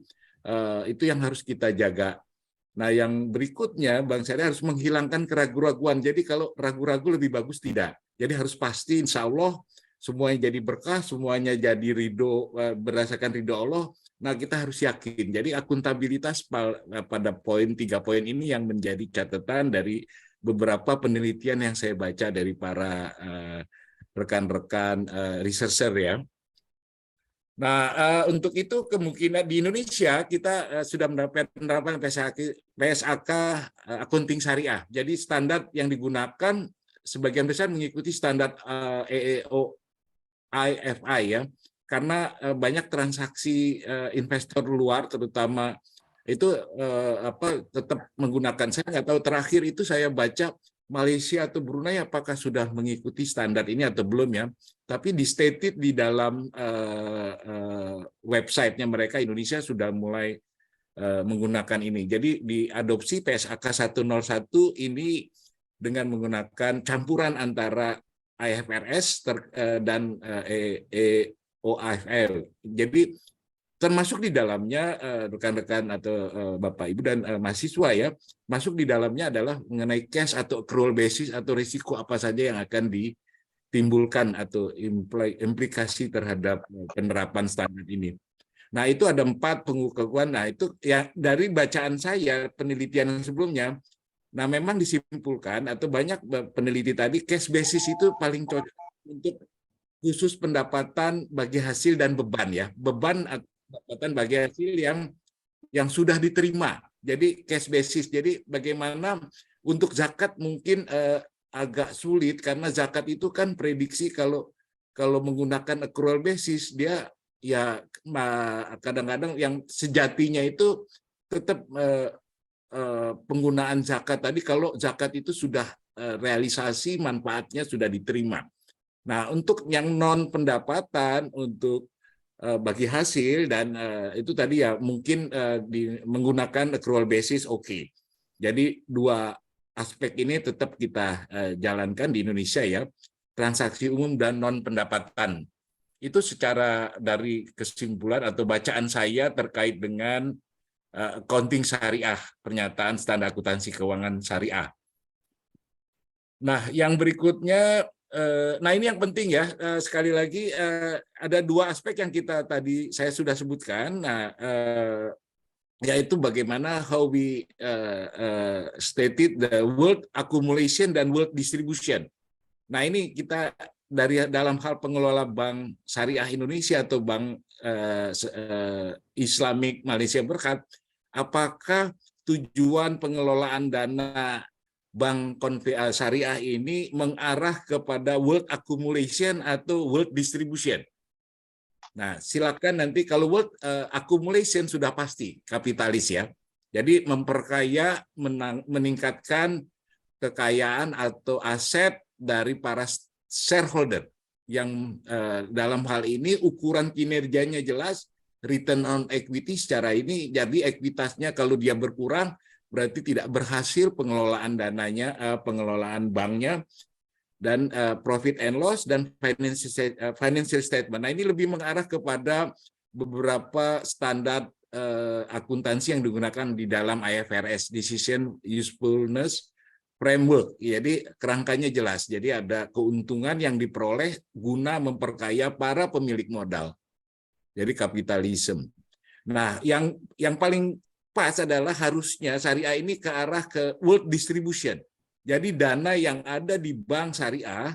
itu yang harus kita jaga. Nah, yang berikutnya Bank Syariah harus menghilangkan keraguan-raguan. Jadi kalau ragu-ragu lebih bagus tidak. Jadi harus pasti insya Allah semuanya jadi berkah, semuanya jadi ridho berdasarkan ridho Allah. Nah, kita harus yakin. Jadi akuntabilitas pada 3 poin ini yang menjadi catatan dari beberapa penelitian yang saya baca dari para rekan-rekan researcher ya. Nah, untuk itu kemungkinan di Indonesia kita sudah menerapkan PSAK accounting syariah. Jadi standar yang digunakan sebagian besar mengikuti standar EOIFI ya. Karena banyak transaksi investor luar terutama itu tetap menggunakan, saya nggak tahu terakhir itu saya baca Malaysia atau Brunei apakah sudah mengikuti standar ini atau belum ya, tapi di stated di dalam websitenya mereka Indonesia sudah mulai menggunakan ini. Jadi diadopsi PSAK 101 ini dengan menggunakan campuran antara IFRS dan EOIFL. Jadi termasuk di dalamnya rekan-rekan atau Bapak Ibu dan mahasiswa ya, masuk di dalamnya adalah mengenai cash atau accrual basis atau risiko apa saja yang akan ditimbulkan atau implikasi terhadap penerapan standar ini. Nah, itu ada 4 pengukuran. Nah, itu ya dari bacaan saya penelitian sebelumnya. Nah, memang disimpulkan atau banyak peneliti tadi cash basis itu paling cocok untuk khusus pendapatan bagi hasil dan beban ya. Beban pendapatan bagi hasil yang sudah diterima. Jadi cash basis. Jadi bagaimana untuk zakat mungkin agak sulit karena zakat itu kan prediksi kalau menggunakan accrual basis dia ya kadang-kadang yang sejatinya itu tetap penggunaan zakat tadi kalau zakat itu sudah realisasi manfaatnya sudah diterima. Nah, untuk yang non pendapatan untuk bagi hasil dan itu tadi ya mungkin menggunakan accrual basis oke. Jadi 2 aspek ini tetap kita jalankan di Indonesia ya, transaksi umum dan non pendapatan. Itu secara dari kesimpulan atau bacaan saya terkait dengan accounting syariah, pernyataan standar akuntansi keuangan syariah. Nah, yang berikutnya Nah ini yang penting ya, sekali lagi ada dua aspek yang saya sudah sebutkan. Nah, yaitu bagaimana how we stated the world accumulation dan world distribution. Nah ini kita dalam hal pengelola Bank Syariah Indonesia atau Bank Islamic Malaysia Berhad, apakah tujuan pengelolaan dana Bank Syariah ini mengarah kepada world accumulation atau world distribution? Nah, silakan nanti kalau world accumulation sudah pasti kapitalis ya. Jadi memperkaya, meningkatkan kekayaan atau aset dari para shareholder yang dalam hal ini ukuran kinerjanya jelas, return on equity secara ini, jadi ekuitasnya kalau dia berkurang berarti tidak berhasil pengelolaan dananya, pengelolaan banknya, dan profit and loss dan financial statement. Nah ini lebih mengarah kepada beberapa standar akuntansi yang digunakan di dalam IFRS, Decision Usefulness Framework. Jadi kerangkanya jelas. Jadi ada keuntungan yang diperoleh guna memperkaya para pemilik modal. Jadi kapitalisme. Nah yang paling pas adalah harusnya syariah ini ke arah ke world distribution. Jadi dana yang ada di bank syariah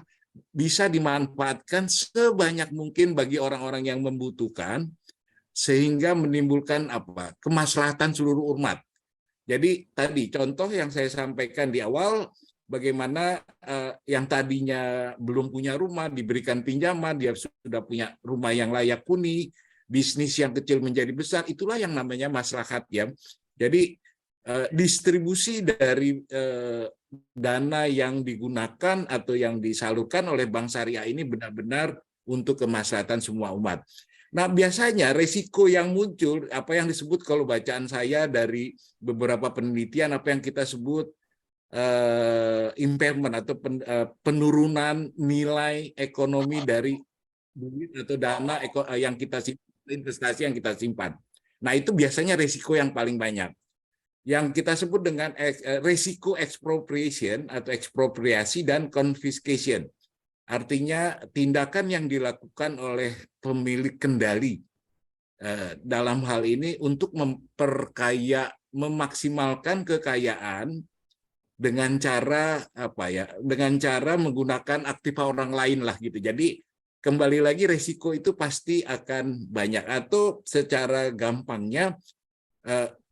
bisa dimanfaatkan sebanyak mungkin bagi orang-orang yang membutuhkan sehingga menimbulkan kemaslahatan seluruh umat. Jadi tadi contoh yang saya sampaikan di awal, bagaimana yang tadinya belum punya rumah diberikan pinjaman, dia sudah punya rumah yang layak huni, bisnis yang kecil menjadi besar, itulah yang namanya maslahat ya. Jadi distribusi dari dana yang digunakan atau yang disalurkan oleh Bank Syariah ini benar-benar untuk kemaslahatan semua umat. Nah, biasanya resiko yang muncul, apa yang disebut kalau bacaan saya dari beberapa penelitian, apa yang kita sebut impairment atau penurunan nilai ekonomi dari duit atau dana yang kita simpan, investasi yang kita simpan. Nah, itu biasanya resiko yang paling banyak. Yang kita sebut dengan resiko expropriation atau ekspropriasi dan confiscation. Artinya tindakan yang dilakukan oleh pemilik kendali dalam hal ini untuk memaksimalkan kekayaan dengan cara dengan cara menggunakan aktiva orang lain lah gitu. Jadi kembali lagi resiko itu pasti akan banyak, atau secara gampangnya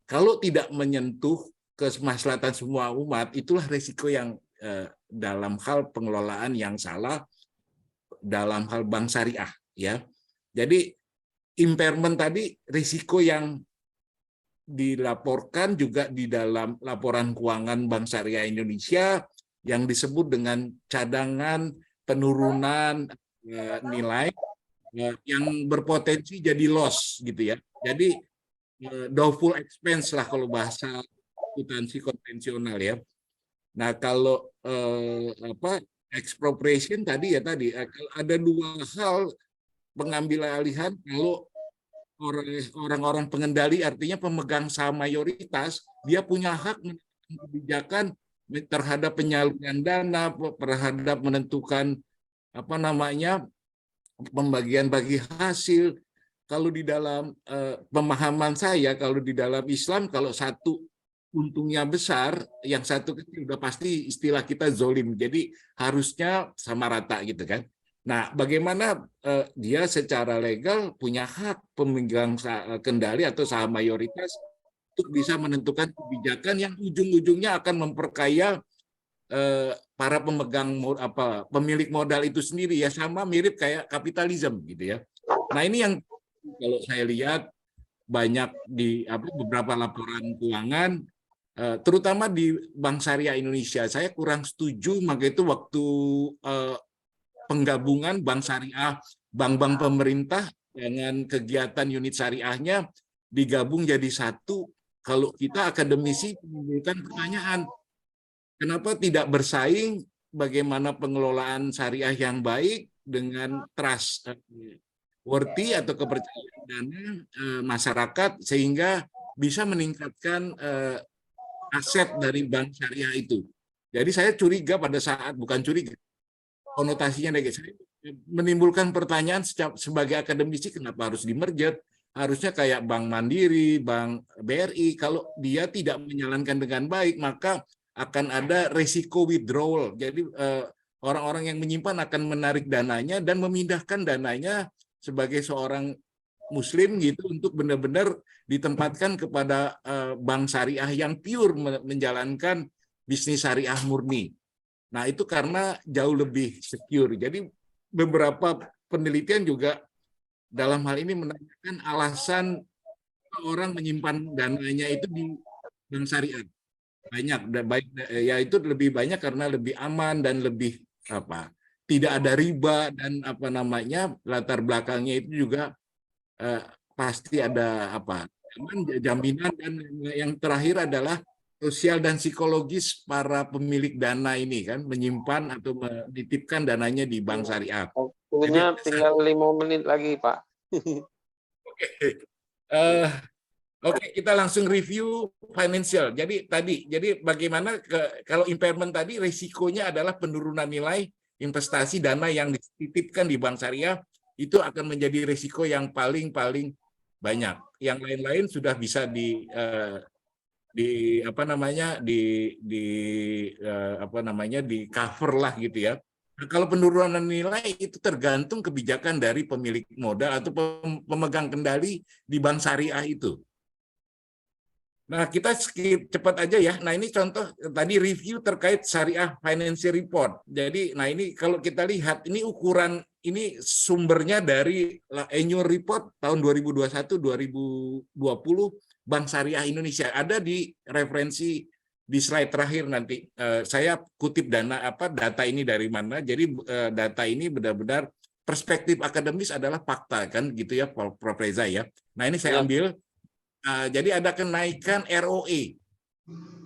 kalau tidak menyentuh kemaslahatan semua umat, itulah resiko yang dalam hal pengelolaan yang salah dalam hal bank syariah ya. Jadi impairment tadi risiko yang dilaporkan juga di dalam laporan keuangan Bank Syariah Indonesia yang disebut dengan cadangan penurunan nilai yang berpotensi jadi loss gitu ya. Jadi doubtful expense lah kalau bahasa akuntansi konvensional ya. Nah, kalau expropriation tadi ada dua hal pengambil alihan. Kalau orang-orang pengendali, artinya pemegang saham mayoritas, dia punya hak menentukan kebijakan terhadap penyaluran dana, terhadap menentukan pembagian bagi hasil. Kalau di dalam pemahaman saya, kalau di dalam Islam, kalau satu untungnya besar, yang satu kecil, udah pasti istilah kita zolim. Jadi harusnya sama rata gitu kan. Nah, bagaimana dia secara legal punya hak pemegang kendali atau saham mayoritas untuk bisa menentukan kebijakan yang ujung-ujungnya akan memperkaya para pemilik modal itu sendiri ya, sama mirip kayak kapitalisme gitu ya. Nah, ini yang kalau saya lihat banyak di beberapa laporan keuangan, terutama di Bank Syariah Indonesia. Saya kurang setuju, maka itu waktu penggabungan Bank Syariah, bank-bank pemerintah dengan kegiatan unit syariahnya digabung jadi satu. Kalau kita akademisi menimbulkan pertanyaan, kenapa tidak bersaing bagaimana pengelolaan syariah yang baik dengan trust worthy atau kepercayaan dana masyarakat sehingga bisa meningkatkan aset dari bank syariah itu. Jadi saya curiga pada saat, bukan curiga, konotasinya negatif. Menimbulkan pertanyaan sebagai akademisi, kenapa harus di-merger? Harusnya kayak Bank Mandiri, Bank BRI, kalau dia tidak menjalankan dengan baik, maka akan ada resiko withdrawal. Jadi orang-orang yang menyimpan akan menarik dananya dan memindahkan dananya sebagai seorang Muslim gitu untuk benar-benar ditempatkan kepada bank syariah yang pure menjalankan bisnis syariah murni. Nah, itu karena jauh lebih secure. Jadi beberapa penelitian juga dalam hal ini menanyakan alasan orang menyimpan dananya itu di bank syariah. Banyak, ya itu lebih banyak karena lebih aman dan lebih tidak ada riba dan latar belakangnya itu juga pasti ada jaminan, dan yang terakhir adalah sosial dan psikologis para pemilik dana ini kan menyimpan atau menitipkan dananya di bank syariah. Waktunya tinggal 5 menit lagi, Pak. Oke, kita langsung review financial. Jadi bagaimana kalau impairment tadi risikonya adalah penurunan nilai investasi dana yang dititipkan di bank syariah, itu akan menjadi risiko yang paling banyak. Yang lain-lain sudah bisa di cover lah gitu ya. Nah, kalau penurunan nilai itu tergantung kebijakan dari pemilik modal atau pemegang kendali di bank syariah itu. Nah, kita skip cepat aja ya. Nah, ini contoh tadi review terkait syariah financial report. Jadi, nah ini kalau kita lihat ini ukuran, ini sumbernya dari annual report tahun 2021-2020 Bank Syariah Indonesia. Ada di referensi di slide terakhir nanti. Saya kutip data ini dari mana. Jadi data ini benar-benar perspektif akademis adalah fakta kan gitu ya, Prof. Reza ya. Nah, ini saya ambil. Jadi ada kenaikan ROE.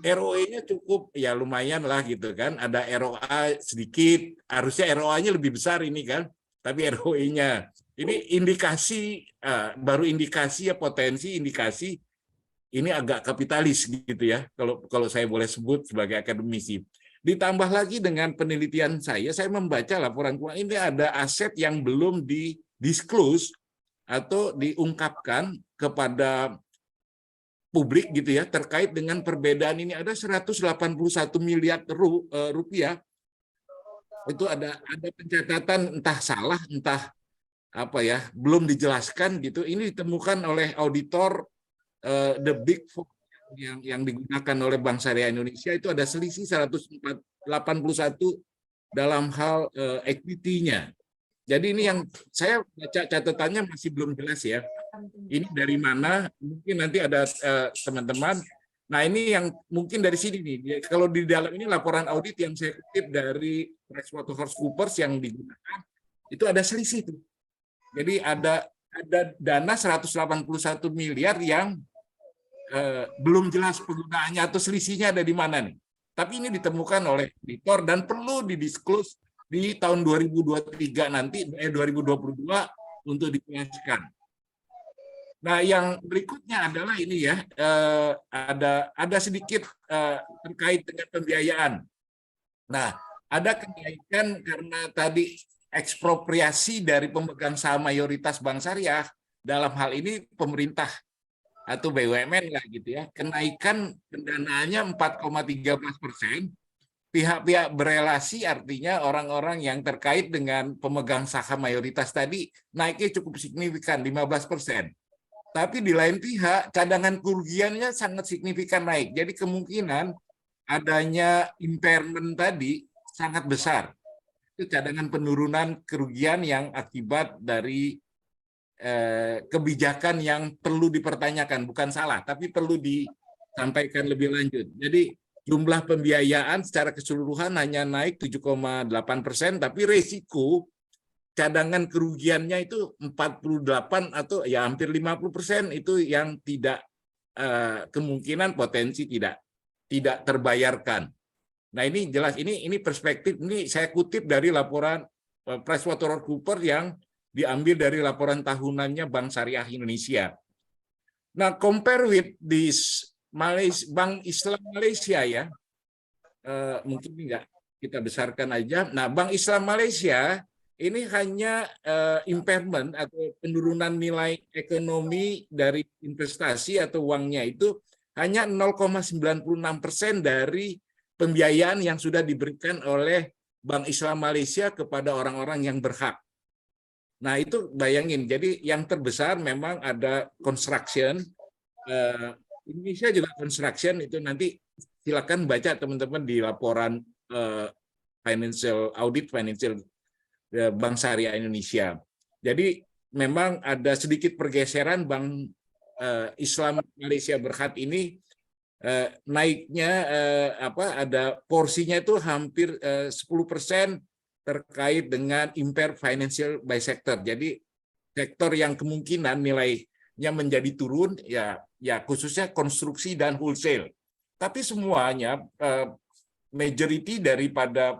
ROE-nya cukup ya lumayan lah gitu kan. Ada ROA sedikit, harusnya ROA-nya lebih besar ini kan. Tapi ROE-nya ini indikasi baru indikasi ya, potensi indikasi ini agak kapitalis gitu ya. Kalau saya boleh sebut sebagai akademisi. Ditambah lagi dengan penelitian saya membaca laporan keuangan ini ada aset yang belum di-disclose atau diungkapkan kepada publik gitu ya, terkait dengan perbedaan ini. Ada 181 miliar rupiah. Itu ada pencatatan entah salah, entah belum dijelaskan gitu. Ini ditemukan oleh auditor the Big Four yang digunakan oleh Bank Syariah Indonesia. Itu ada selisih 181 dalam hal equity-nya. Jadi ini yang saya baca catatannya masih belum jelas ya. Ini dari mana? Mungkin nanti ada teman-teman. Nah, ini yang mungkin dari sini nih. Kalau di dalam ini laporan audit yang saya kutip dari PricewaterhouseCoopers yang digunakan, itu ada selisih tuh. Jadi ada dana 181 miliar yang belum jelas penggunaannya atau selisihnya ada di mana nih. Tapi ini ditemukan oleh auditor dan perlu didisclose di tahun 2023 nanti 2022 untuk dijelaskan. Nah, yang berikutnya adalah ini ya, ada sedikit terkait dengan pembiayaan. Nah, ada kenaikan karena tadi ekspropriasi dari pemegang saham mayoritas bank syariah, dalam hal ini pemerintah atau BUMN lah gitu ya, kenaikan pendanaannya 4,13%. Pihak-pihak berelasi artinya orang-orang yang terkait dengan pemegang saham mayoritas tadi naiknya cukup signifikan 15%. Tapi di lain pihak cadangan kerugiannya sangat signifikan naik. Jadi kemungkinan adanya impairment tadi sangat besar. Itu cadangan penurunan kerugian yang akibat dari kebijakan yang perlu dipertanyakan, bukan salah, tapi perlu disampaikan lebih lanjut. Jadi jumlah pembiayaan secara keseluruhan hanya naik 7,8%, tapi resiko cadangan kerugiannya itu 48 atau ya hampir 50% itu yang tidak kemungkinan potensi tidak terbayarkan. Nah, ini jelas ini perspektif, ini saya kutip dari laporan PricewaterhouseCoopers yang diambil dari laporan tahunannya Bank Syariah Indonesia. Nah, compare with this Bank Islam Malaysia ya, mungkin enggak kita besarkan aja. Nah, Bank Islam Malaysia ini hanya impairment atau penurunan nilai ekonomi dari investasi atau uangnya itu hanya 0,96% dari pembiayaan yang sudah diberikan oleh Bank Islam Malaysia kepada orang-orang yang berhak. Nah, itu bayangin. Jadi yang terbesar memang ada construction. Indonesia juga construction, itu nanti silakan baca teman-teman di laporan financial audit financial Bank Syariah Indonesia. Jadi memang ada sedikit pergeseran Bank Islam Malaysia Berhad ini naiknya ada porsinya itu hampir 10% terkait dengan impaired financial by sector. Jadi sektor yang kemungkinan nilainya menjadi turun ya khususnya konstruksi dan wholesale. Tapi semuanya majority daripada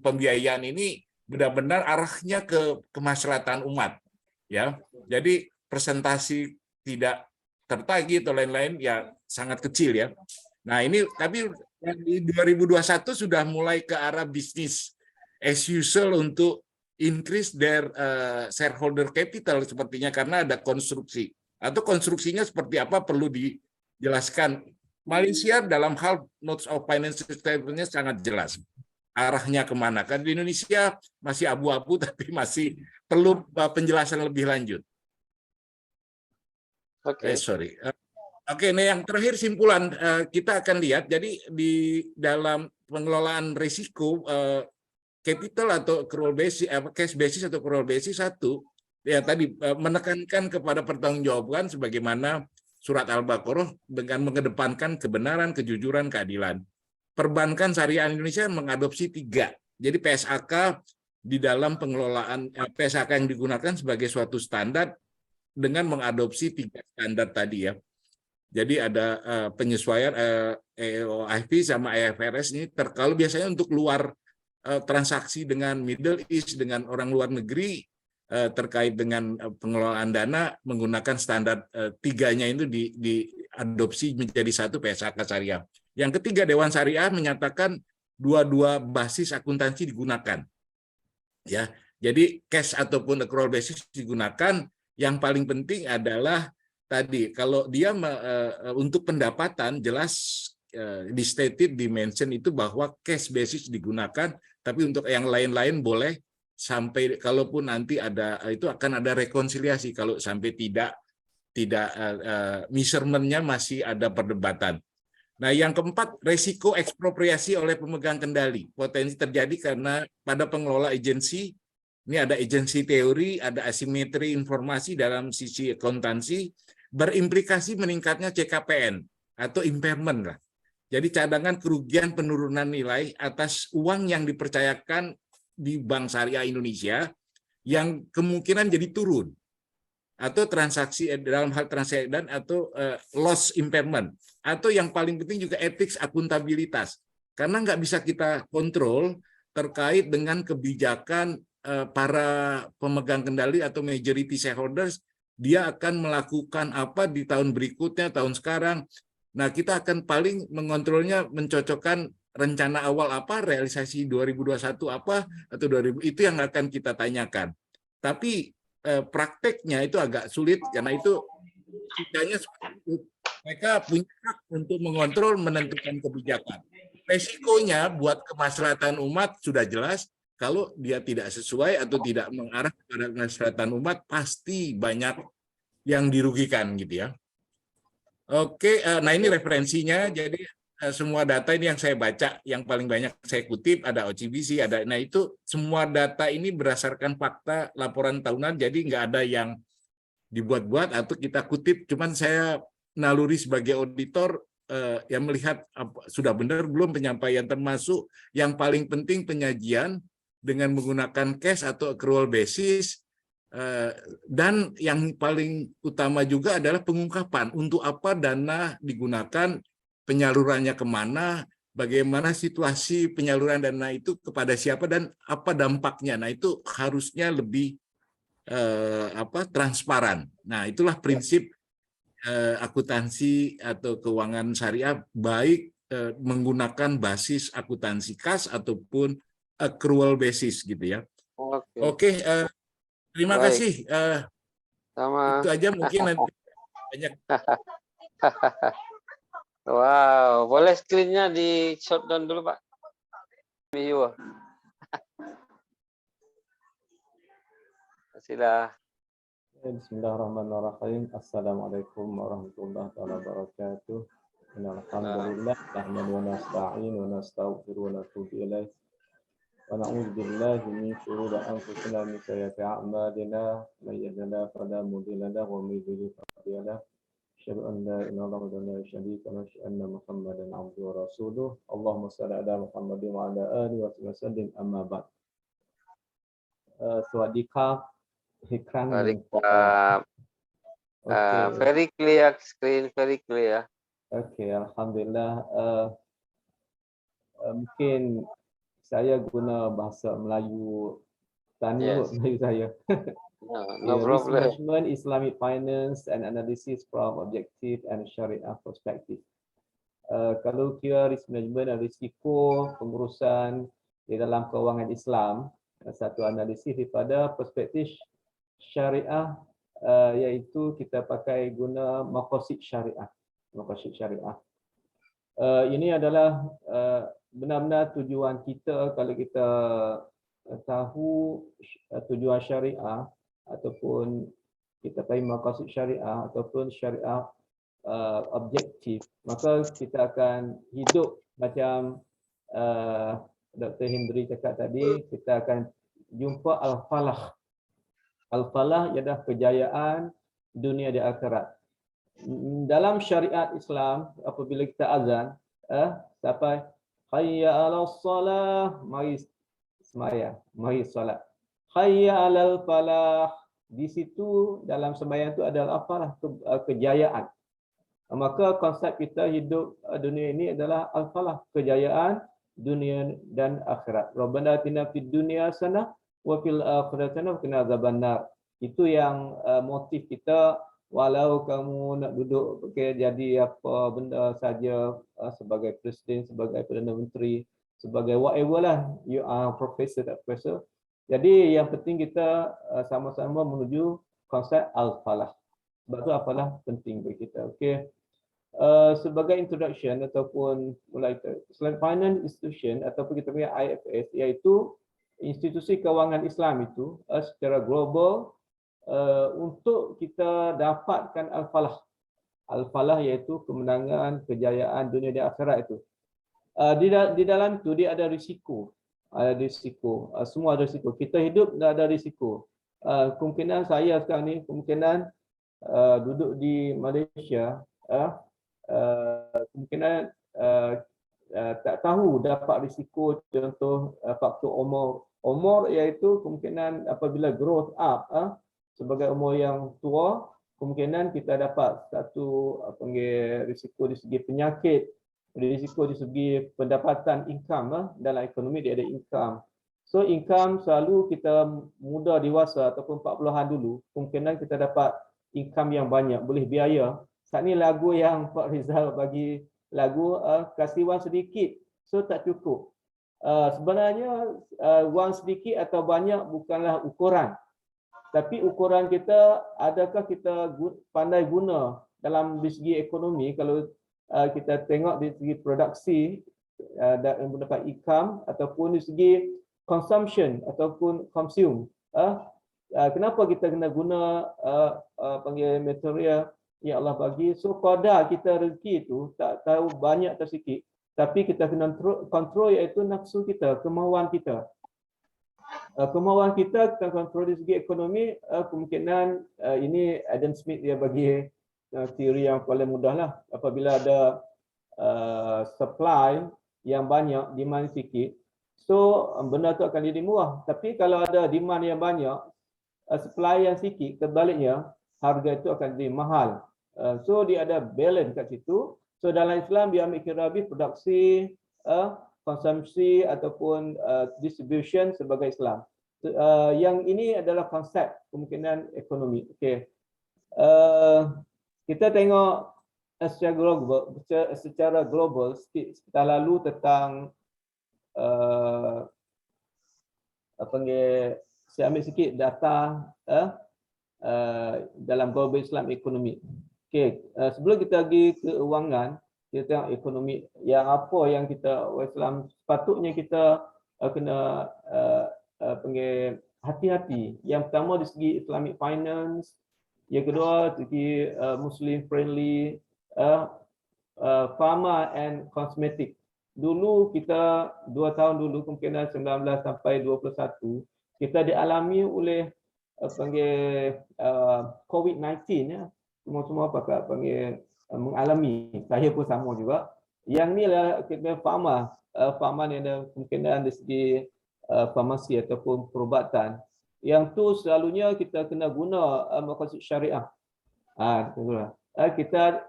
pembiayaan ini benar-benar arahnya ke kemaslahatan umat, ya. Jadi presentasi tidak tertagih atau lain-lain ya sangat kecil ya. Nah, ini tapi di 2021 sudah mulai ke arah bisnis as usual untuk increase their shareholder capital sepertinya, karena ada konstruksi. Atau konstruksinya seperti apa perlu dijelaskan. Malaysia dalam hal notes of financial statement-nya sangat jelas arahnya kemana. Kan di Indonesia masih abu-abu tapi masih perlu penjelasan lebih lanjut. Oke. Oke, nah yang terakhir simpulan kita akan lihat. Jadi di dalam pengelolaan risiko capital atau accrual basis, cash basis atau accrual basis, satu ya tadi menekankan kepada pertanggungjawaban sebagaimana surat Al-Baqarah dengan mengedepankan kebenaran, kejujuran, keadilan. Perbankan Syariah Indonesia mengadopsi 3. Jadi PSAK di dalam pengelolaan PSAK yang digunakan sebagai suatu standar dengan mengadopsi 3 standar tadi ya. Jadi ada penyesuaian EOIP sama IFRS ini kalau biasanya untuk luar transaksi dengan Middle East, dengan orang luar negeri terkait dengan pengelolaan dana menggunakan standar 3-nya itu diadopsi menjadi satu PSAK Syariah. Yang ketiga, Dewan Syariah menyatakan dua basis akuntansi digunakan. Ya, jadi cash ataupun accrual basis digunakan. Yang paling penting adalah tadi kalau dia untuk pendapatan jelas di stated dimension itu bahwa cash basis digunakan, tapi untuk yang lain-lain boleh sampai kalaupun nanti ada itu akan ada rekonsiliasi kalau sampai tidak measurement-nya masih ada perdebatan. Nah, yang keempat, resiko ekspropriasi oleh pemegang kendali. Potensi terjadi karena pada pengelola agensi, ini ada agensi teori, ada asimetri informasi dalam sisi akuntansi, berimplikasi meningkatnya CKPN atau impairment lah. Jadi cadangan kerugian penurunan nilai atas uang yang dipercayakan di Bank Syariah Indonesia yang kemungkinan jadi turun. Atau transaksi dalam hal transaksi dan atau loss impairment, atau yang paling penting juga ethics akuntabilitas, karena nggak bisa kita kontrol terkait dengan kebijakan para pemegang kendali atau majority shareholders, dia akan melakukan apa di tahun berikutnya, tahun sekarang. Nah, kita akan paling mengontrolnya, mencocokkan rencana awal apa, realisasi 2021 apa, atau 2000, itu yang akan kita tanyakan. Tapi prakteknya itu agak sulit karena itu mereka punya hak untuk mengontrol, menentukan kebijakan. Resikonya buat kemaslahatan umat sudah jelas, kalau dia tidak sesuai atau tidak mengarah kepada kemaslahatan umat pasti banyak yang dirugikan gitu ya. Oke, nah ini referensinya. Jadi semua data ini yang saya baca, yang paling banyak saya kutip ada OCBC, ada. Nah itu semua data ini berdasarkan fakta laporan tahunan, jadi nggak ada yang dibuat-buat atau kita kutip. Cuman saya naluri sebagai auditor yang melihat sudah benar belum penyampaian, termasuk yang paling penting penyajian dengan menggunakan cash atau accrual basis. Dan yang paling utama juga adalah pengungkapan untuk apa dana digunakan, penyalurannya kemana, bagaimana situasi penyaluran dana itu kepada siapa dan apa dampaknya. Nah itu harusnya lebih transparan. Nah itulah prinsip akuntansi atau keuangan syariah, baik menggunakan basis akuntansi kas ataupun accrual basis gitu ya. Oke, Oke, terima baik. kasih. Sama. Itu aja mungkin nanti banyak. Wow, boleh screen-nya di shutdown dulu, Pak. View. Sila. Bismillahirrahmanirrahim. Assalamualaikum warahmatullahi wabarakatuh. Alhamdulillah, nahmadu wa nasta'in wa nastaghfiru wa natubu ilaih. Wa na'udzu billahi min shururi anfusina min sayyiati a'malina. May yahdihillahu fala mudilla lahu wa may yudlil fala hadiya lahu. Asyhadu an la ilaha illallah wa la syarika lahu wa asyhadu anna Muhammadan 'abduhu wa rasuluh. Allahumma shalli ala Muhammadin wa ala alihi wa sallim amma ba'd. สวัสดีครับอีกครั้งหนึ่ง Very clear screen, very clear. Oke, alhamdulillah. Mungkin saya guna bahasa Melayu Yes. Melayu saya. No Risk problem. management, Islamic finance and analysis from objective and syariah perspective. Kalau kira risk management dan risiko pengurusan di dalam kewangan Islam, satu analisis daripada perspektif syariah, iaitu kita pakai guna maqasid syariah. Maqasid syariah. Ini adalah benar-benar tujuan kita kalau kita tahu tujuan syariah ataupun kita tahu maqasid syariah ataupun syariah objektif, maka kita akan hidup macam Dr. Hendry cakap tadi, kita akan jumpa al-falah. Al-falah ialah kejayaan dunia di akhirat. Dalam syariat Islam, apabila kita azan, sampai hayya 'alas salah, mari sembahyang, mari solat. Hayya 'alal falah, di situ dalam sembahyang itu adalah al-falah, kejayaan. Maka konsep kita hidup dunia ini adalah al-falah, kejayaan dunia dan akhirat. Rabbana atina fid dunya hasanah wa fil akhirati hasanah wa qina adzabannar. Itu yang motif kita, walau kamu nak duduk jadi apa benda saja, sebagai presiden, sebagai perdana menteri, sebagai whatever lah, you are professor tak professor. Jadi yang penting kita sama-sama menuju konsep al-falah. Sebab tu al-falah penting bagi kita. Okey. Sebagai introduction ataupun mulai Islamic Finance Institution ataupun kita punya IFS, iaitu institusi kewangan Islam itu secara global, untuk kita dapatkan al-falah. Al-falah iaitu kemenangan, kejayaan dunia dan akhirat itu. Di dalam itu dia ada risiko. Ada risiko. Semua ada risiko. Kita hidup ada risiko. Kemungkinan saya sekarang ni, kemungkinan duduk di Malaysia, kemungkinan tak tahu dapat risiko, contoh faktor umur iaitu kemungkinan apabila growth up sebagai umur yang tua, kemungkinan kita dapat satu risiko di segi penyakit, risiko di segi pendapatan, income dalam ekonomi dia ada income. So income selalu kita muda dewasa ataupun 40-an dulu, kemungkinan kita dapat income yang banyak, boleh biaya. Saat ni lagu yang Pak Rizal bagi lagu kasih wang sedikit, so tak cukup. Sebenarnya wang sedikit atau banyak bukanlah ukuran. Tapi ukuran kita, adakah kita pandai guna dalam segi ekonomi. Kalau kita tengok di segi produksi dan mendapat income ataupun di segi consumption ataupun consume. Kenapa kita kena guna panggil material yang Allah bagi? So qadar kita rezeki itu tak tahu banyak atau sikit, tapi kita kena kontrol iaitu nafsu kita, kemahuan kita. Kemahuan kita kontrol di segi ekonomi. Kemungkinan ini Adam Smith dia bagi teori yang paling mudah lah. Apabila ada supply yang banyak, demand sikit, so benda tu akan jadi murah. Tapi kalau ada demand yang banyak, supply yang sikit, kebaliknya harga itu akan jadi mahal. So dia ada balance kat situ. So dalam Islam dia ambil kira produksi, konsumsi ataupun distribution sebagai Islam. Yang ini adalah konsep kemungkinan ekonomi. Okey. Kita tengok secara global sikit sebentar lalu tentang apa panggil, saya ambil sikit data dalam global Islam ekonomi. Okey, sebelum kita pergi ke keuangan, kita tengok ekonomi yang apa yang kita Islam sepatutnya kita kena panggil hati-hati. Yang pertama dari segi Islamic finance, yang kedua dari segi Muslim friendly, pharma and cosmetic. Dulu kita 2 tahun dulu kemungkinan 19 sampai 21 kita dialami oleh panggil COVID-19 ya. Semua pakai panggil mengalami. Saya pun sama juga. Yang ni lah kita pharma ni ada kemungkinan dari segi farmasi ataupun perubatan. Yang tu selalunya kita kena guna maqasid syariah. Kita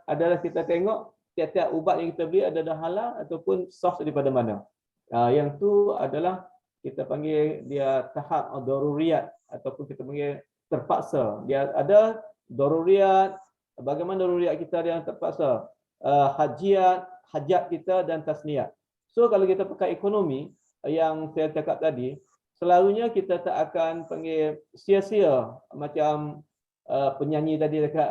tengok tiap-tiap ubat yang kita beli ada halal ataupun source daripada mana. Yang tu adalah kita panggil dia tahap daruriyat ataupun kita panggil terpaksa. Dia ada daruriyat, bagaimana daruriyat kita yang terpaksa, hajat kita dan tasniat. So kalau kita pakai ekonomi yang saya cakap tadi, selalunya kita tak akan panggil sia-sia macam penyanyi tadi dekat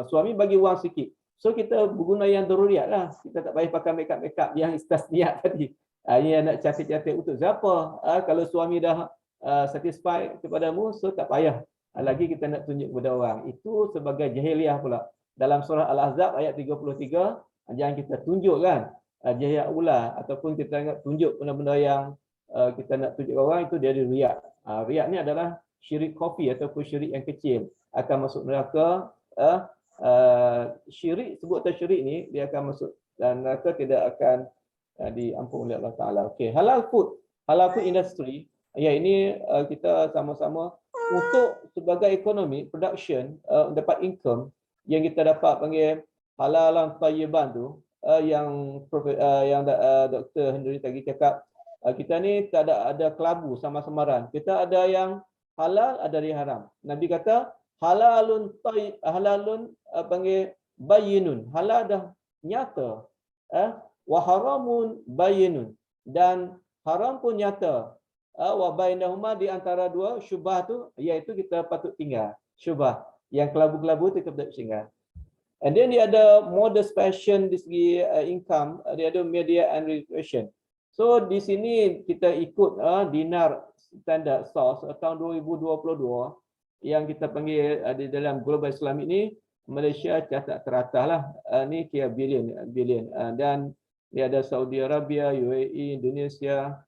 suami bagi wang sikit. So kita berguna yang daruriat lah. Kita tak payah pakai makeup yang tasniat tadi. Yang nak cantik-cantik untuk siapa? Kalau suami dah satisfied kepadamu, so tak payah. Lagi kita nak tunjuk kepada orang. Itu sebagai jahiliah pula. Dalam surah Al-Ahzab ayat 33, jangan kita tunjukkan jahiliah ula ataupun kita nak tunjuk benda-benda yang kita nak tunjuk orang, itu dia ada riak. Riak ni adalah syirik khafi ataupun syirik yang kecil. Akan masuk neraka. Syirik, sebutan syirik ni dia akan masuk dan neraka, tidak akan diampuni oleh Allah Taala. Okey, halal food industry, ya ini kita sama-sama untuk sebagai ekonomi production dapat income yang kita dapat panggil halalan thayyiban tu, yang Dr. Hendri tadi cakap, kita ni tak ada kelabu sama samaran. Kita ada yang halal, ada yang haram. Nabi kata halalun panggil bayinun, halal dah nyata, wa haramun bayinun, dan haram pun nyata, wa bainahuma, di antara dua syubhah tu, iaitu kita patut tinggal syubhah, yang kelabu-kelabu tu kita patut tinggal. And then dia ada modest fashion di segi income, dia ada media and recreation. So di sini kita ikut dinar standard source tahun 2022 yang kita panggil di dalam global Islam ini, Malaysia catat teratas lah. Ni kira bilion. Dan dia ada Saudi Arabia, UAE, Indonesia,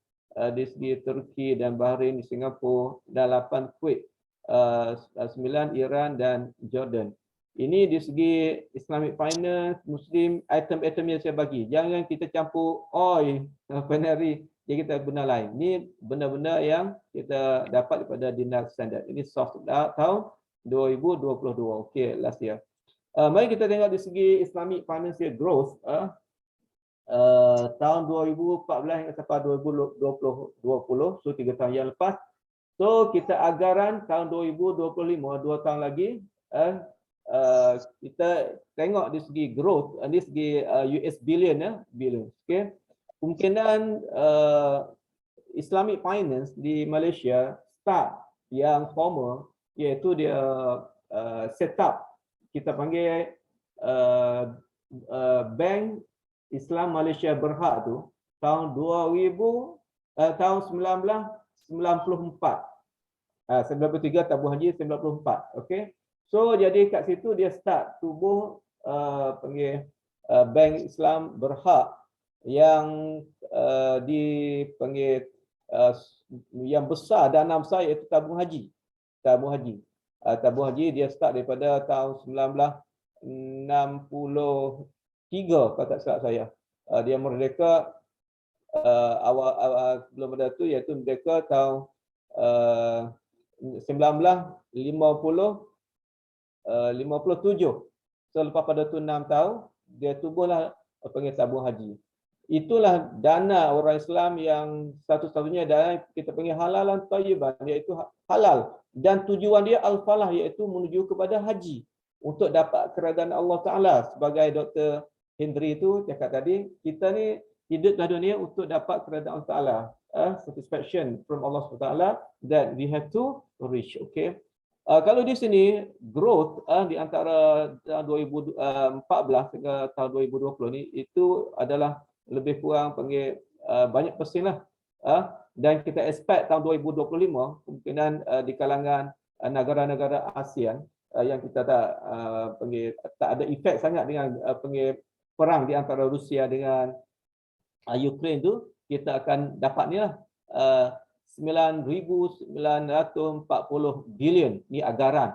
di segi Turki dan Bahrain, Singapura, dan 8 Kuwait, 9 Iran dan Jordan. Ini di segi Islamic finance, Muslim, item-item yang saya bagi. Jangan kita campur oil, binary, jadi kita guna lain. Ini benda-benda yang kita dapat daripada dinar standard. Ini soft tahun 2022. Okey, last year. Mari kita tengok di segi Islamic financial growth tahun 2014 sampai 2020, so 3 tahun yang lepas. So kita anggaran tahun 2025, 2 tahun lagi, kita tengok di segi growth, di segi US billion. Okey. Kemungkinan Islamic finance di Malaysia start yang formal, iaitu dia set up, kita panggil Bank Islam Malaysia Berhad tu tahun 1994. 93 tabung haji 94. Okey. So jadi kat situ dia start tubuh panggil Bank Islam Berhad yang dipanggil yang besar, dana besar, iaitu tabung haji. Tabung haji dia start daripada tahun 1963 kalau tak salah saya. Dia merdeka awal sebelum pada tu, iaitu merdeka tahun 1957. So lepas pada tu 6 tahun dia tubuhlah panggil tabung haji. Itulah dana orang Islam yang satu-satunya dana kita panggil halalan thayyiban, iaitu halal, dan tujuan dia al-falah, iaitu menuju kepada haji. untuk dapat keredaan Allah Ta'ala. Sebagai Dr. Hendry itu cakap tadi, kita ni hidup di dunia untuk dapat keredaan Allah Ta'ala. Satisfaction from Allah SWT that we have to reach. Okay. Kalau di sini growth di antara tahun 2014 hingga tahun 2020 ni itu adalah lebih kurang panggil banyak persen lah. Dan kita expect tahun 2025 kemungkinan di kalangan negara-negara ASEAN yang kita tak ada efek sangat dengan perang di antara Rusia dengan Ukraine tu, kita akan dapat ni lah 9,940 bilion ni agaran.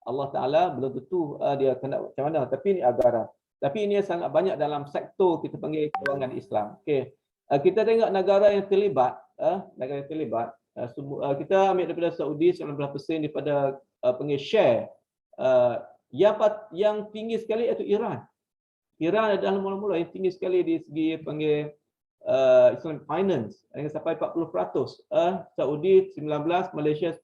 Allah Ta'ala belum tentu dia kena macam mana, tapi ni agaran. Tapi ini sangat banyak dalam sektor kita panggil kewangan Islam. Okey. Kita tengok negara yang terlibat, kita ambil daripada Saudi 19% daripada panggil share. Yang tinggi sekali iaitu Iran. Iran adalah mula-mula yang tinggi sekali di segi panggil Islamic finance dengan sampai 40%. Saudi 19, Malaysia 10,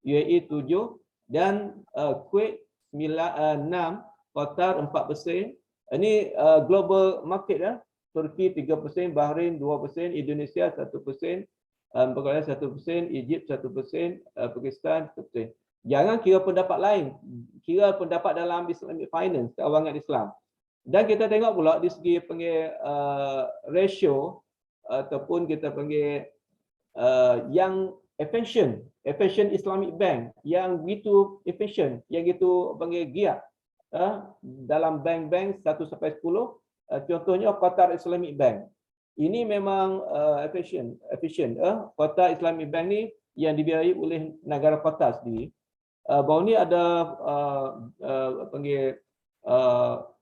UAE 7 dan Kuwait 6, Qatar 4%. Ini global market ya. Turki 3%, Bahrain 2%, Indonesia 1%, Bangladesh 1%, Egypt 1%, Pakistan 1%. Jangan kira pendapat lain. Kira pendapat dalam Islamic finance, kewangan Islam. Dan kita tengok pula di segi panggil ratio ataupun kita panggil yang efficient Islamic Bank yang begitu efficient, yang gitu panggil giat dalam bank-bank 1 sampai 10. Contohnya Qatar Islamic Bank. Ini memang efficient. Qatar Islamic Bank ni yang dibiayai oleh negara Qatar sendiri. Baru ni ada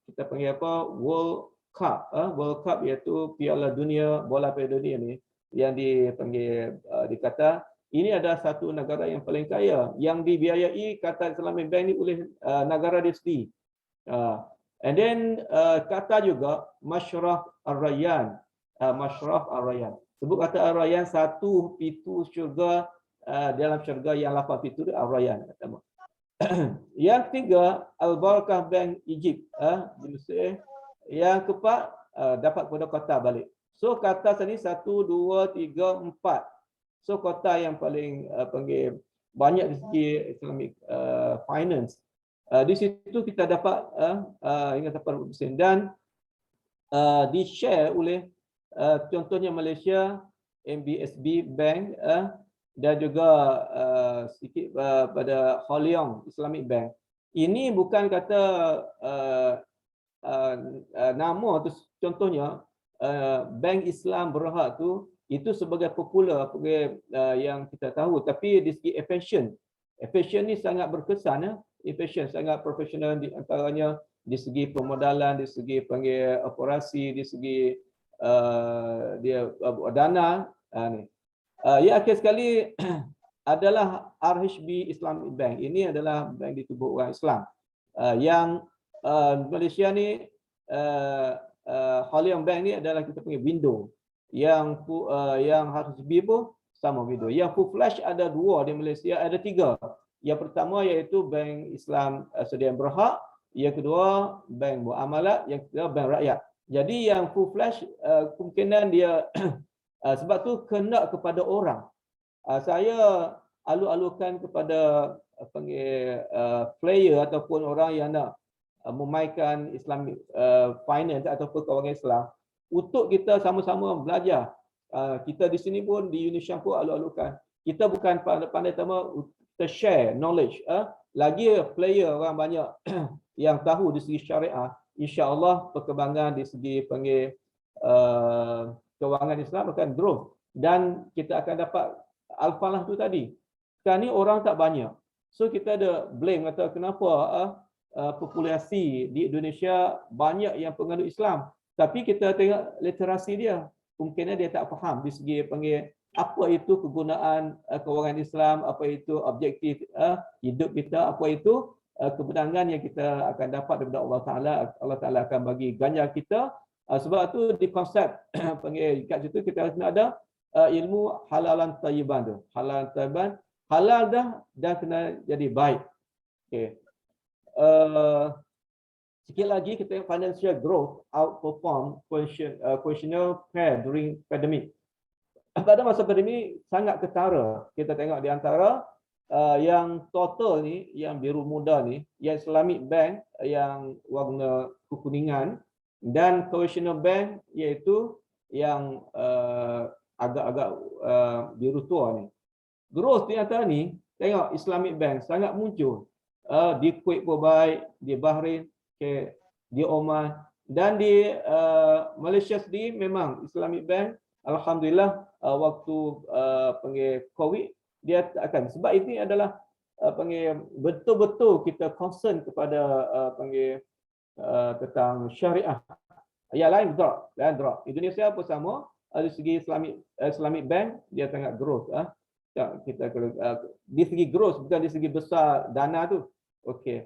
kita panggil apa, World Cup iaitu Piala Dunia, bola Piala Dunia ni yang dipanggil di Qatar. Ini adalah satu negara yang paling kaya yang dibiayai Qatar Islamic Bank ni oleh negara dia sendiri. And then Qatar juga Mashraf Ar-Rayyan. Sebut kata Ar-Rayyan, satu pintu syurga dalam syurga yang 8 pintu Ar-Rayyan. Yang ketiga, Al-Barakah Bank Egypt di Mesir. Yang keempat, dapat kepada Qatar balik. So Qatar sini 1, 2, 3, 4. So Qatar yang paling panggil banyak di segi Islamic finance. Di situ kita dapat hingga 80% dan di-share oleh contohnya Malaysia, MBSB Bank, dan juga sikit pada Holiong Islamic Bank. Ini bukan kata nama tu, contohnya Bank Islam Berhad tu, itu sebagai popular yang kita tahu, tapi di segi efficient ni sangat berkesan, efficient, sangat profesional di antaranya di segi pemodalan, di segi panggil operasi, di segi dia dana ni. Yang akhir sekali adalah RHB Islamic Bank. Ini adalah bank di tubuh orang Islam. Yang Malaysia ni Holiong Bank ni adalah kita panggil window. Yang RHB pun sama window. Yang full flash ada 2 di Malaysia, ada 3. Yang pertama iaitu Bank Islam Sdn Berhad, yang kedua Bank Muamalat, yang ketiga Bank Rakyat. Jadi yang full flash kemungkinan dia sebab tu kena kepada orang. Saya alu-alukan kepada panggil player ataupun orang yang nak memainkan Islamic finance ataupun kewangan Islam untuk kita sama-sama belajar. Kita di sini pun di Indonesia pun alu-alukan. Kita bukan pandai tama, kita share knowledge. Lagi player orang banyak yang tahu di segi syariah, insya-Allah perkembangan di segi panggil kewangan Islam akan grow dan kita akan dapat al-falah tu tadi. Sekarang ni orang tak banyak. So kita ada blame kata kenapa populasi di Indonesia banyak yang penganut Islam. Tapi kita tengok literasi dia, mungkin dia tak faham di segi panggil apa itu kegunaan kewangan Islam, apa itu objektif hidup kita, apa itu kemenangan yang kita akan dapat daripada Allah Ta'ala. Allah Ta'ala akan bagi ganjar kita. Sebab tu di konsep panggil kat situ kita kena ada ilmu halalan tayyiban tu. Halal tayyiban, halal dah dan kena jadi baik. Okey. sikit lagi kita tengok financial growth outperform questionnaire pair during pandemic. Pada masa pandemik sangat ketara. Kita tengok di antara yang total ni, yang biru muda ni, yang Islamic Bank yang warna kekuningan, dan Cohesional Bank iaitu yang agak-agak biru tua ni. Growth di antara ni, tengok Islamic Bank sangat muncul. Di Kuwait pun baik, di Bahrain, di Oman, dan di Malaysia sendiri memang Islamic Bank, alhamdulillah waktu panggil COVID dia akan, sebab ini adalah panggil betul-betul kita concern kepada panggil tentang syariah. Yang lain drop. Indonesia pun sama, dari segi Islamic Bank dia sangat growth. Kita di segi growth, bukan di segi besar dana tu. Okey.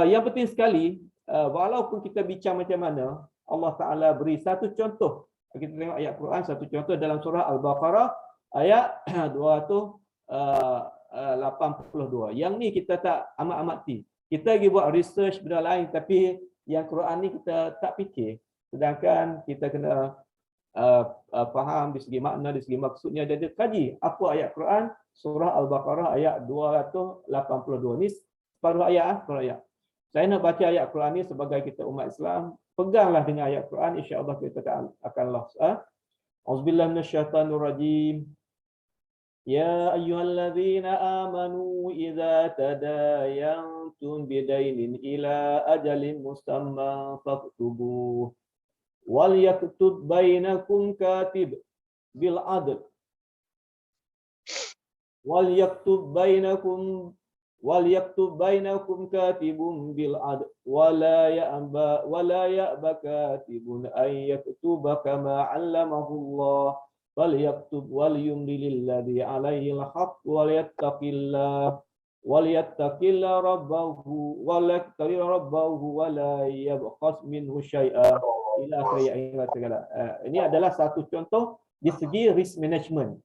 Yang penting sekali, walaupun kita bincang macam mana, Allah Taala beri satu contoh. Kita tengok ayat Quran, satu contoh dalam surah Al-Baqarah ayat 282. Yang ni kita tak amat-amati. Kita pergi buat research benda lain, tapi yang Quran ni kita tak fikir. Sedangkan kita kena faham di segi makna, di segi maksudnya. Dia kaji apa ayat Quran, surah Al-Baqarah ayat 282. Ni separuh ayat, separuh ayat. Saya nak baca ayat Quran ni sebagai kita umat Islam. Peganglah dengan ayat Quran, insya-Allah kita akan lost. Auzubillahi minasyaitanir rajim. Ya ayyuhalladzina amanu idza tadayantum bidainin ila ajalin musamman faktubuh wal yaktub bainakum katib bil adl wal yaktub bainakum katibun bil adl wala ya'ba katibun ay yaktuba kama 'allamahu Allah falyaktub wal yumli lilladzi 'alaihi al-haqq waliyattaqilla rabbahu wa la yabkhas minhu syai'a ila akhir ayat. Ini adalah satu contoh di segi risk management.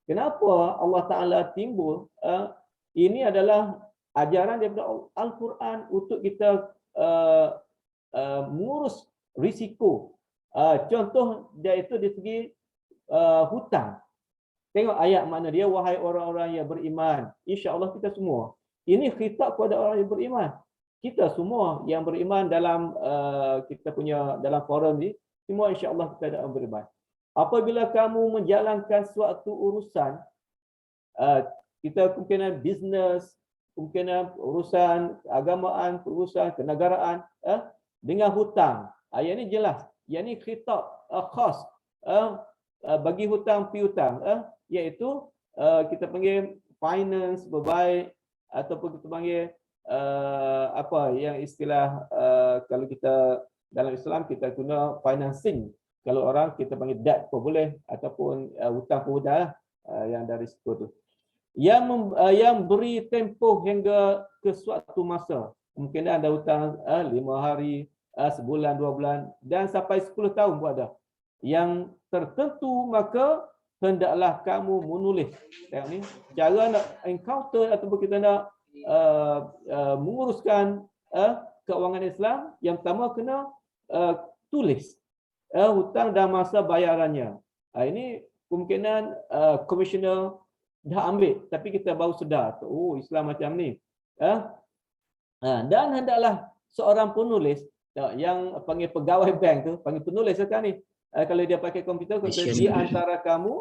Kenapa Allah Taala timbul? Ini adalah ajaran daripada Al-Quran untuk kita mengurus risiko. Contoh dia itu di segi hutang. Tengok ayat mana dia, wahai orang-orang yang beriman. Insya-Allah kita semua. Ini khitab kepada orang yang beriman. Kita semua yang beriman dalam kita punya dalam forum ni, semua insya-Allah kita ada beriman. Apabila kamu menjalankan suatu urusan, kita kemungkinan bisnes, kemungkinan urusan keagamaan, urusan kenegaraan, dengan hutang. Ayat ni jelas. Yang ni khitab khas bagi hutang piutang, iaitu kita panggil finance berbaik, ataupun kita panggil apa yang istilah kalau kita dalam Islam kita guna financing. Kalau orang kita panggil debt pun boleh, ataupun hutang pun dah yang dari situ tu. Yang beri tempoh hingga ke suatu masa. Mungkin ada hutang 5 hari, sebulan, 2 bulan, dan sampai 10 tahun pun ada. Yang tertentu, maka hendaklah kamu menulis. Tengok ni, cara nak encounter ataupun kita nak menguruskan keuangan Islam, yang pertama kena tulis hutang dan masa bayarannya. Ini kemungkinan komisioner dah ambil, tapi kita baru sedar, oh Islam macam ni. Dan hendaklah seorang penulis, yang panggil pegawai bank tu, panggil penulis sekarang ni. Kalau dia pakai komputer, di antara kamu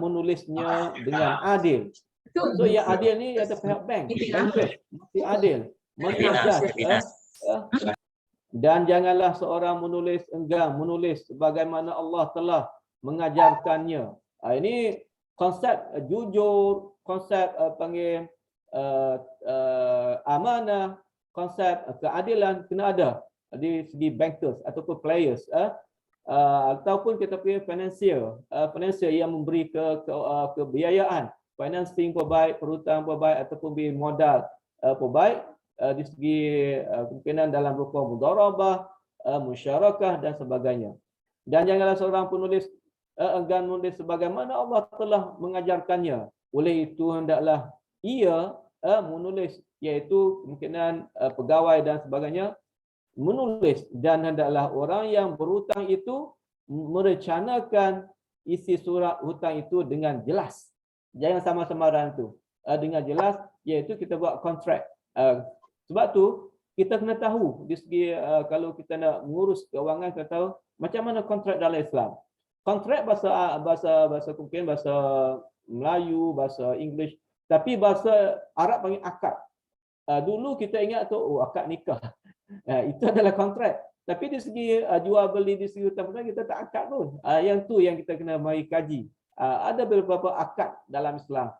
menulisnya dengan adil. So yang adil ni ada pihak bank, mesti adil, mesti adil. Dan janganlah seorang menulis enggan menulis sebagaimana Allah telah mengajarkannya. Ini konsep jujur, konsep panggil amanah, konsep keadilan kena ada di segi bankers ataupun players, ataupun kita punya financial yang memberi kebiayaan, financing pun baik, perhutang pun baik, ataupun beri modal pun baik, di segi kemungkinan dalam rupa mudharabah, musyarakah dan sebagainya. Dan janganlah seorang penulis enggan menulis sebagaimana Allah telah mengajarkannya. Oleh itu hendaklah ia menulis iaitu kemungkinan pegawai dan sebagainya menulis, dan hendaklah orang yang berhutang itu merencanakan isi surat hutang itu dengan jelas. Jangan sama-samaran tu. Dengan jelas, iaitu kita buat kontrak. Sebab tu kita kena tahu di segi kalau kita nak mengurus kewangan, kita tahu macam mana kontrak dalam Islam. Kontrak bahasa mungkin bahasa Melayu, bahasa English, tapi bahasa Arab panggil akad. Dulu kita ingat tu akad nikah. Itu adalah kontrak. Tapi di segi jual beli, di segi hutang piutang kita tak akad pun. Yang tu yang kita kena mari kaji. Ada beberapa akad dalam Islam.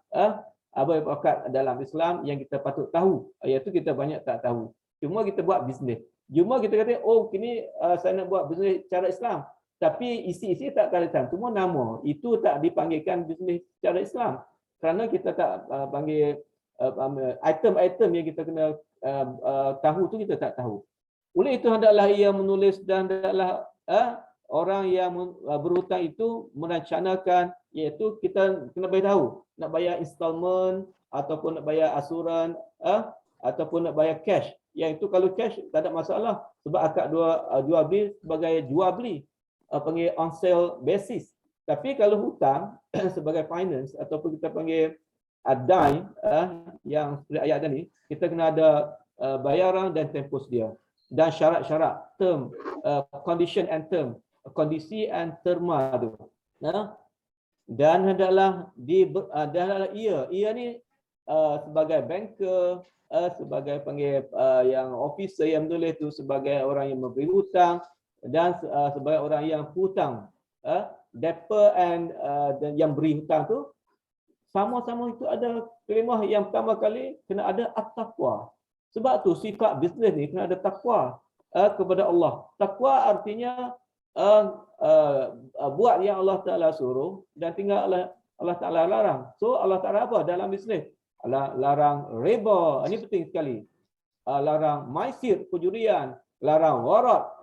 Beberapa akad dalam Islam yang kita patut tahu. Iaitu kita banyak tak tahu. Cuma kita buat bisnes. Cuma kita kata, oh kini saya nak buat bisnes cara Islam. Tapi isi-isi tak cara Islam. Cuma nama. Itu tak dipanggilkan bisnes cara Islam. Kerana kita tak panggil item-item yang kita kena tahu tu kita tak tahu. Oleh itu hendaklah ia menulis dan hendaklah orang yang berhutang itu merencanakan, iaitu kita kena beritahu nak bayar installment ataupun nak bayar asuran ataupun nak bayar cash. Yang itu kalau cash tak ada masalah sebab akad jual beli sebagai jual beli panggil on sale basis. Tapi kalau hutang sebagai finance ataupun kita panggil dine yang seperti ayat tadi, kita kena ada bayaran dan tempos dia dan syarat-syarat term, condition and term, kondisi and terma tu. Dan hendaklah ia ni sebagai banker, sebagai panggil yang officer yang menulis tu, sebagai orang yang memberi hutang dan sebagai orang yang hutang, debtor and dan yang beri hutang tu sama-sama itu ada kalimah yang pertama kali kena ada at-taqwa. Sebab tu sifat bisnes ni kena ada takwa kepada Allah. Takwa artinya buat yang Allah Ta'ala suruh dan tinggal Allah Ta'ala larang. So Allah Ta'ala apa dalam bisnes? Allah larang riba, ini penting sekali. Larang maisir, kejurian, larang gharar,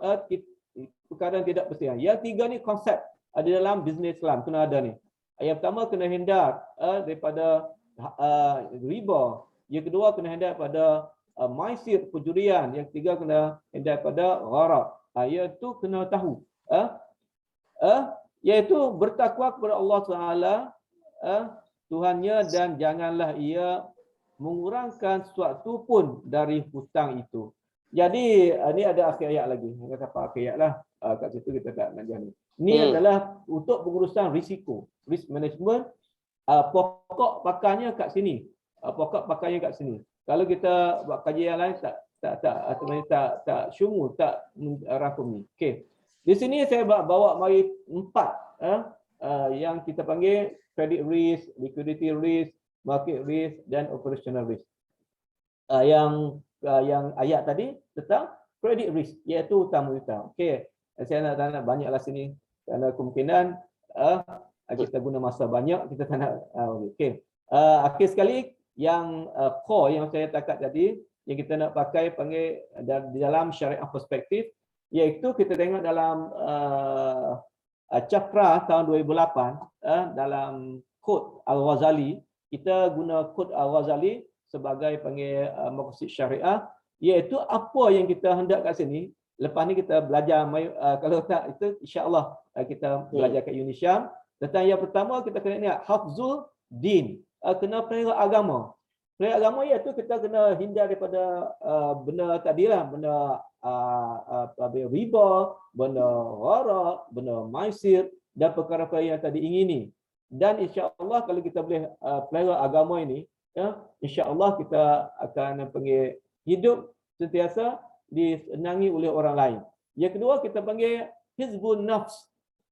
perkara yang tidak bersih. Yang tiga ni konsep ada dalam bisnes Islam, kena ada ni. Yang pertama kena hindar daripada riba. Yang kedua kena hindar daripada maisir, kejurian. Yang ketiga kena hindar daripada gharar. Iaitu kena tahu. Iaitu bertakwa kepada Allah Taala Tuhannya dan janganlah ia mengurangkan sesuatu pun dari hutang itu. Jadi ini ada akhir ayat lagi. Kata apa akhir ayat lah. Kat situ kita tak mengajar ni. Ini adalah untuk pengurusan risiko, risk management. Pokok pakarnya kat sini. Pokok pakarnya kat sini. Kalau kita buat kajian yang lain tak syumul, tak rangkum ni. Okey. Di sini saya bawa mari 4 yang kita panggil credit risk, liquidity risk, market risk dan operational risk. Yang ayat tadi tentang credit risk iaitu hutang piutang. Okey. Saya nak banyaklah sini kerana kemungkinan kita guna masa banyak, kita tak nak okey. Akhir sekali yang core yang saya takat tadi yang kita nak pakai panggil di dalam syariah perspektif, iaitu kita tengok dalam Cakra tahun 2008 dalam kod Al-Ghazali, kita guna kod Al-Ghazali sebagai panggil maqasid syariah, iaitu apa yang kita hendak kat sini. Lepas ni kita belajar kalau tak itu insya-Allah kita belajar kat Indonesia. Tentang yang pertama kita kena ingat hafzul din, kena pelihara agama. Pelihara agama iaitu kita kena hindar daripada benda tadilah, benda riba, benda gharar, benda maisir dan perkara-perkara yang tadi ingini. Dan insya-Allah kalau kita boleh pelihara agama ini, insya-Allah kita akan panggil hidup sentiasa disenangi oleh orang lain. Yang kedua kita panggil hizbun nafs.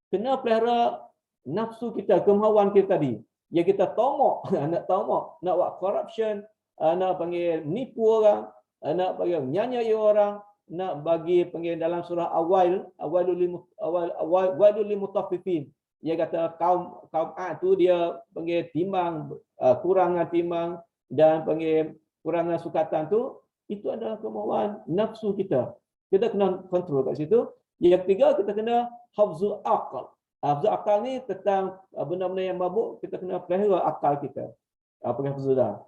Kena pelihara nafsu kita, kemahuan kita tadi. Yang kita tamak, nak buat corruption, nak panggil menipu orang, nak panggil menyanyai orang, nak bagi panggil dalam surah Awailul Mutaffifin. Dia kata kaum A tu dia panggil timbang, kurangan timbang dan panggil kurangan sukatan tu, itu adalah kemahuan nafsu kita. Kita kena kontrol kat situ. Yang ketiga kita kena hafzul aqal. Hafzul aqal ni tentang benda-benda yang mabuk, kita kena pelihara akal kita. Apa hafzul dah?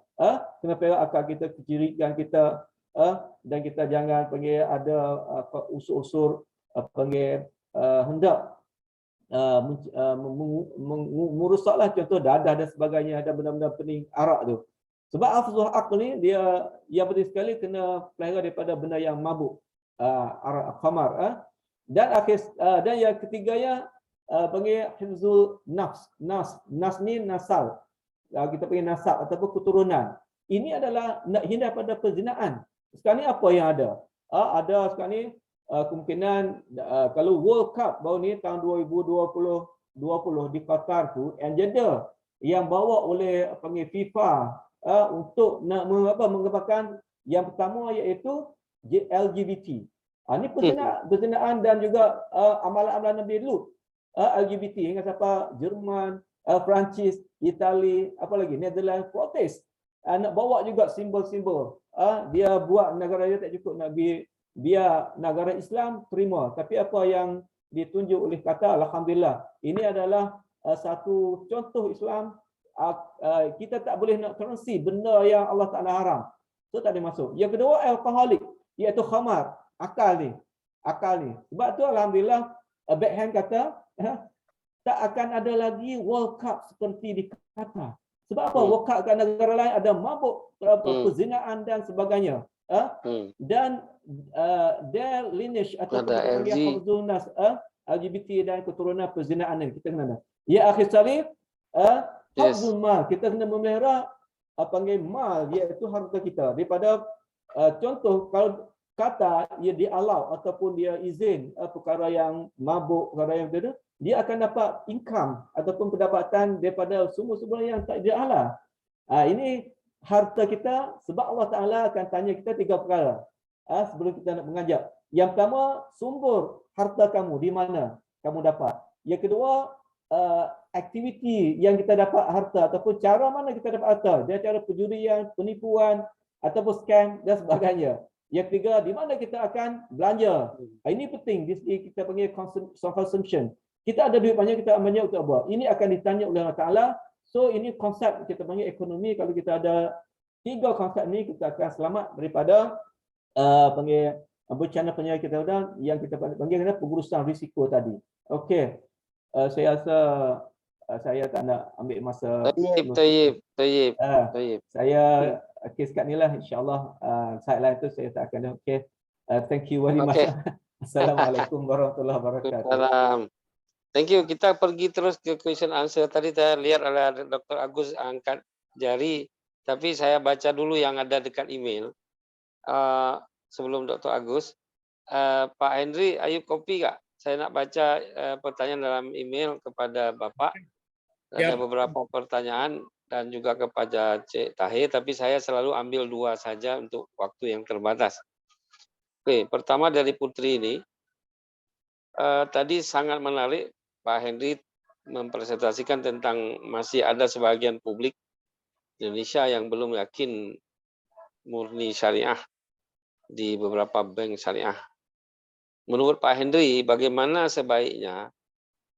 kena perak akal kita, kecirikan kita, dan kita jangan panggil ada unsur-unsur panggil hendak merusaklah, contoh dadah dan sebagainya, ada benda-benda pening arak tu. Sebab hafzul haq ni dia yang penting sekali kena pelihara daripada benda yang mabuk, arak, khamar, dan dan yang ketiganya panggil hifzul nafs. Nas ni nasal, kita panggil nasab ataupun keturunan. Ini adalah nak hindar pada perzinaan. Sekarang ni apa yang ada? Ada sekarang ni kemungkinan kalau World Cup baru ni tahun 2020 di Qatar tu, yang Jeddah yang bawa oleh panggil FIFA untuk nak mengembangkan yang pertama iaitu LGBT. Ini perzinaan dan juga amalan-amalan Nabi Lut. LGBT hingga siapa Jerman, Perancis, Itali, apa lagi, Netherlands protes. Nak bawa juga simbol-simbol. Dia buat negara dia tak cukup nak biar negara Islam terima. Tapi apa yang ditunjuk oleh Qatar, alhamdulillah, ini adalah satu contoh Islam. Kita tak boleh nak currency benda yang Allah Taala haram. So tak boleh masuk. Yang kedua alkoholik, iaitu khamar, akal ni. Sebab tu alhamdulillah Beckham kata tak akan ada lagi World Cup seperti di Qatar. Sebab apa? World Cup kat negara lain ada mabuk, perzinaan dan sebagainya. Dan their lineage atau LGBT dan keturunan perzinaan ni kita kena. Ya akhir sekali, hafzul mal, kita kena memelihara panggil mal, iaitu harta kita. Daripada contoh kalau kata ia dialau ataupun dia izin perkara yang mabuk, perkara yang berbeza, dia akan dapat income ataupun pendapatan daripada sumber-sumber yang tak dialah. Ini harta kita, sebab Allah Ta'ala akan tanya kita 3 perkara sebelum kita nak mengajak. Yang pertama, sumber harta kamu, di mana kamu dapat. Yang kedua, aktiviti yang kita dapat harta ataupun cara mana kita dapat harta. Dia cara penjurian, penipuan ataupun scam dan sebagainya. Yang ketiga, di mana kita akan belanja. Ini penting, di sini kita panggil consumption. Kita ada duit banyak, kita banyak untuk apa? Ini akan ditanya oleh Allah Ta'ala. So ini konsep kita panggil ekonomi. Kalau kita ada 3 konsep ni, kita akan selamat daripada panggil bencana penyakit kita yang kita panggil pengurusan risiko tadi. Okey. Saya rasa saya tak nak ambil masa. Tayyib. Saya kes kat ni lah, insyaAllah slide lain tu saya tak akan. Okay. Thank you very much. Assalamualaikum warahmatullahi wabarakatuh. Salam. Thank you. Kita pergi terus ke question answer. Tadi saya lihat ada Dr. Agus angkat jari, tapi saya baca dulu yang ada dekat email. Sebelum Dr. Agus, Pak Henry, are you copy kak? Saya nak baca pertanyaan dalam email kepada Bapak. Ada beberapa pertanyaan dan juga kepada Cik Tahir, tapi saya selalu ambil 2 saja untuk waktu yang terbatas. Oke, pertama dari Putri ini. Tadi sangat menarik Pak Henry mempresentasikan tentang masih ada sebagian publik Indonesia yang belum yakin murni syariah di beberapa bank syariah. Menurut Pak Henry, bagaimana sebaiknya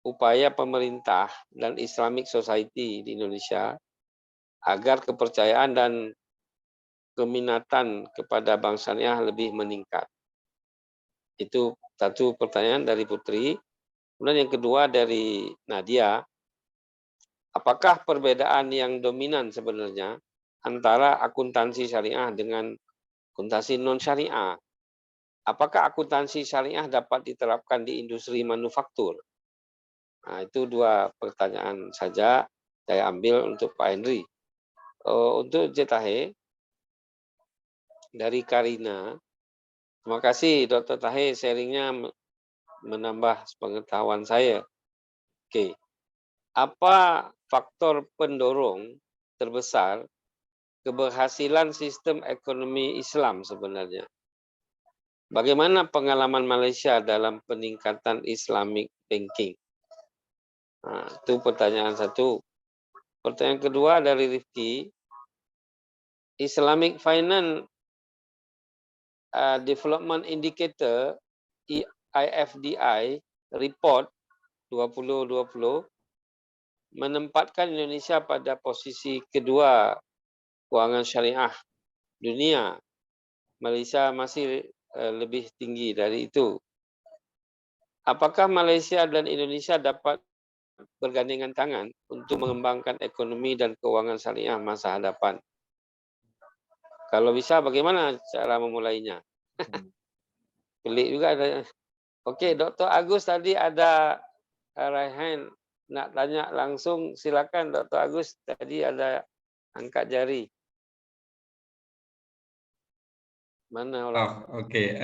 upaya pemerintah dan Islamic Society di Indonesia agar kepercayaan dan keminatan kepada bank syariah lebih meningkat? Itu satu pertanyaan dari Putri. Kemudian yang kedua dari Nadia, apakah perbedaan yang dominan sebenarnya antara akuntansi syariah dengan akuntansi non syariah? Apakah akuntansi syariah dapat diterapkan di industri manufaktur? Nah, itu 2 pertanyaan saja saya ambil untuk Pak Henry. Untuk Tahe dari Karina, terima kasih Dr. Tahe, sharingnya menambah pengetahuan saya. Oke, apa faktor pendorong terbesar keberhasilan sistem ekonomi Islam sebenarnya? Bagaimana pengalaman Malaysia dalam peningkatan Islamic banking? Nah, itu pertanyaan satu. Pertanyaan kedua dari Rifki, Islamic Finance Development Indicator IFDI Report 2020 menempatkan Indonesia pada posisi kedua keuangan syariah dunia, Malaysia masih lebih tinggi dari itu. Apakah Malaysia dan Indonesia dapat bergandengan tangan untuk mengembangkan ekonomi dan keuangan syariah masa hadapan? Kalau bisa, bagaimana cara memulainya? Pelik juga ada. Okey, Dr. Agus tadi ada Raihan nak tanya langsung, silakan Dr. Agus, tadi ada angkat jari. Mana orang? Okay.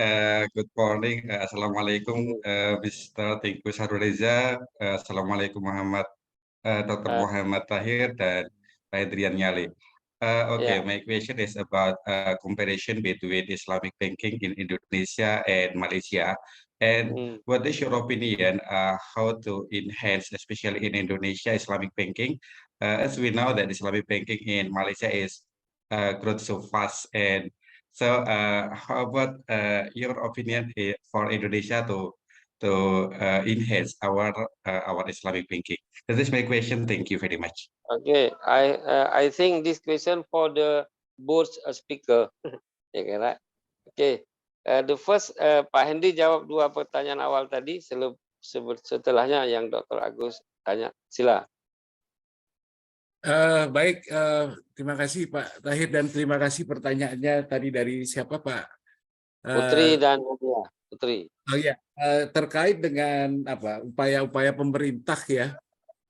Good morning. Assalamualaikum, Mr. Tengku Syahrul Reza. Assalamualaikum Dr. Muhammad Tahir dan Pak Adrian Nyali. Okay, my question is about comparison between Islamic banking in Indonesia and Malaysia. And what is your opinion how to enhance, especially in Indonesia, Islamic banking? As we know that Islamic banking in Malaysia is growth so fast, and so how about your opinion for Indonesia to enhance our Islamic banking? That is my question. Thank you very much. Okay, I think this question for the both speaker. Yeah, right? Okay, the first Pak Hendy jawab dua pertanyaan awal tadi, setelahnya yang Dr. Agus tanya. Sila. Baik, terima kasih Pak Tahir dan terima kasih pertanyaannya tadi dari siapa Pak? Putri dan Nadia. Putri. Oh ya, terkait dengan apa upaya-upaya pemerintah ya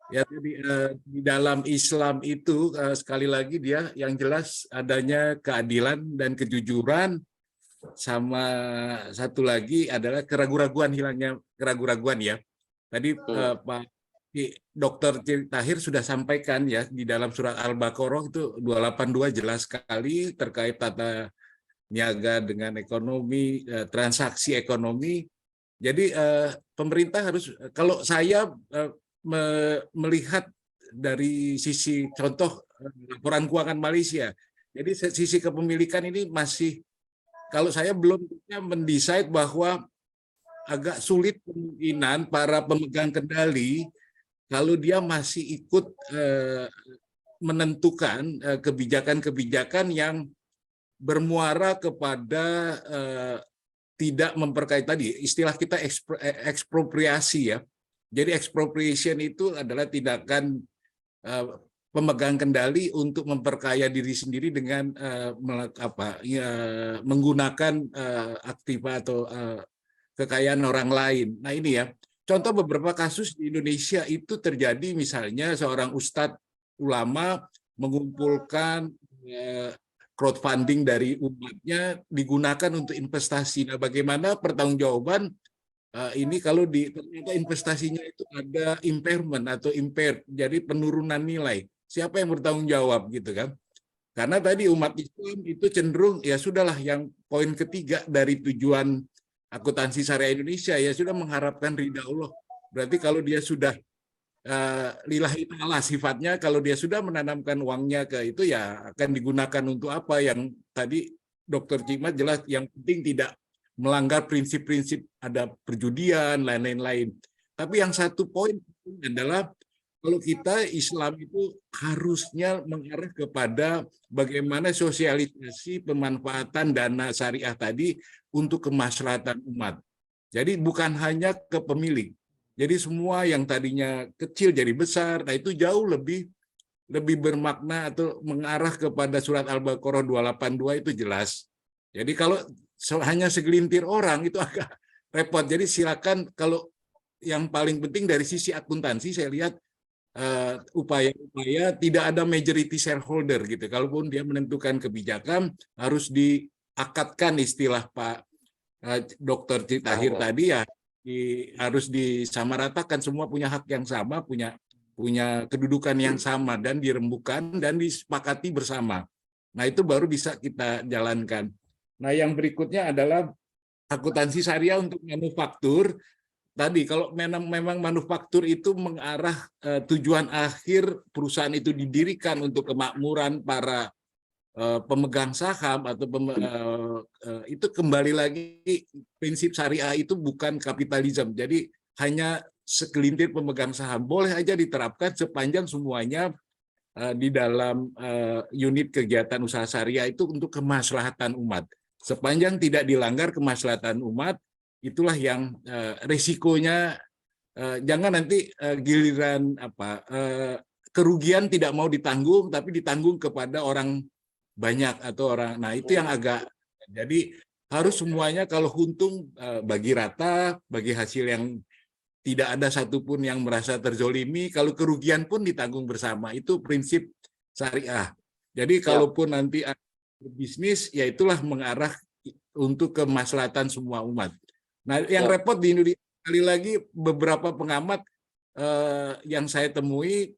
di dalam Islam itu sekali lagi dia yang jelas adanya keadilan dan kejujuran, sama satu lagi adalah hilangnya keraguan-raguan ya. Tadi Pak Dr. Tahir sudah sampaikan ya di dalam surat Al-Baqarah itu 282 jelas sekali terkait tata niaga dengan ekonomi, transaksi ekonomi. Jadi pemerintah harus, kalau saya melihat dari sisi contoh laporan keuangan Malaysia, jadi sisi kepemilikan ini masih, kalau saya belum bisa mendesain bahwa agak sulit kemungkinan para pemegang kendali kalau dia masih ikut menentukan kebijakan-kebijakan yang bermuara kepada tidak memperkait tadi istilah kita ekspropriasi ya. Jadi expropriation itu adalah tindakan pemegang kendali untuk memperkaya diri sendiri dengan menggunakan aktiva atau kekayaan orang lain. Nah ini ya. Contoh beberapa kasus di Indonesia itu terjadi, misalnya seorang ustadz ulama mengumpulkan crowdfunding dari umatnya digunakan untuk investasi. Nah, bagaimana pertanggungjawaban ini kalau ternyata investasinya itu ada impairment atau impaired, jadi penurunan nilai. Siapa yang bertanggung jawab gitu kan? Karena tadi umat Islam itu cenderung ya sudahlah, yang poin ketiga dari tujuan akuntansi syariah Indonesia ya sudah mengharapkan ridha Allah. Berarti kalau dia sudah lillahi ta'ala sifatnya, kalau dia sudah menanamkan uangnya ke itu ya akan digunakan untuk apa, yang tadi Dr. Cimat jelas, yang penting tidak melanggar prinsip-prinsip ada perjudian, lain-lain. Tapi yang satu poin adalah kalau kita Islam itu harusnya mengarah kepada bagaimana sosialisasi pemanfaatan dana syariah tadi untuk kemaslahatan umat. Jadi bukan hanya ke pemilik. Jadi semua yang tadinya kecil jadi besar, nah itu jauh lebih bermakna atau mengarah kepada surat Al-Baqarah 282 itu jelas. Jadi kalau hanya segelintir orang itu agak repot. Jadi silakan, kalau yang paling penting dari sisi akuntansi saya lihat upaya-upaya tidak ada majority shareholder gitu. Kalaupun dia menentukan kebijakan harus diakatkan, istilah Pak Dr. Tahir tadi ya, harus disamaratakan, semua punya hak yang sama, punya kedudukan yang sama dan dirembukan dan disepakati bersama. Nah itu baru bisa kita jalankan. Nah yang berikutnya adalah akuntansi syariah untuk manufaktur. Tadi kalau memang manufaktur itu mengarah tujuan akhir perusahaan itu didirikan untuk kemakmuran para pemegang saham atau itu kembali lagi prinsip syariah itu bukan kapitalisme. Jadi hanya segelintir pemegang saham boleh aja diterapkan sepanjang semuanya di dalam unit kegiatan usaha syariah itu untuk kemaslahatan umat. Sepanjang tidak dilanggar kemaslahatan umat, itulah yang risikonya jangan nanti giliran kerugian tidak mau ditanggung, tapi ditanggung kepada orang banyak atau orang. Nah itu yang agak. Jadi harus semuanya kalau untung bagi rata, bagi hasil yang tidak ada satupun yang merasa terzolimi, kalau kerugian pun ditanggung bersama. Itu prinsip syariah. Jadi kalaupun nanti ada bisnis, ya itulah mengarah untuk kemaslahatan semua umat. Nah yang repot di Indonesia, sekali lagi beberapa pengamat yang saya temui,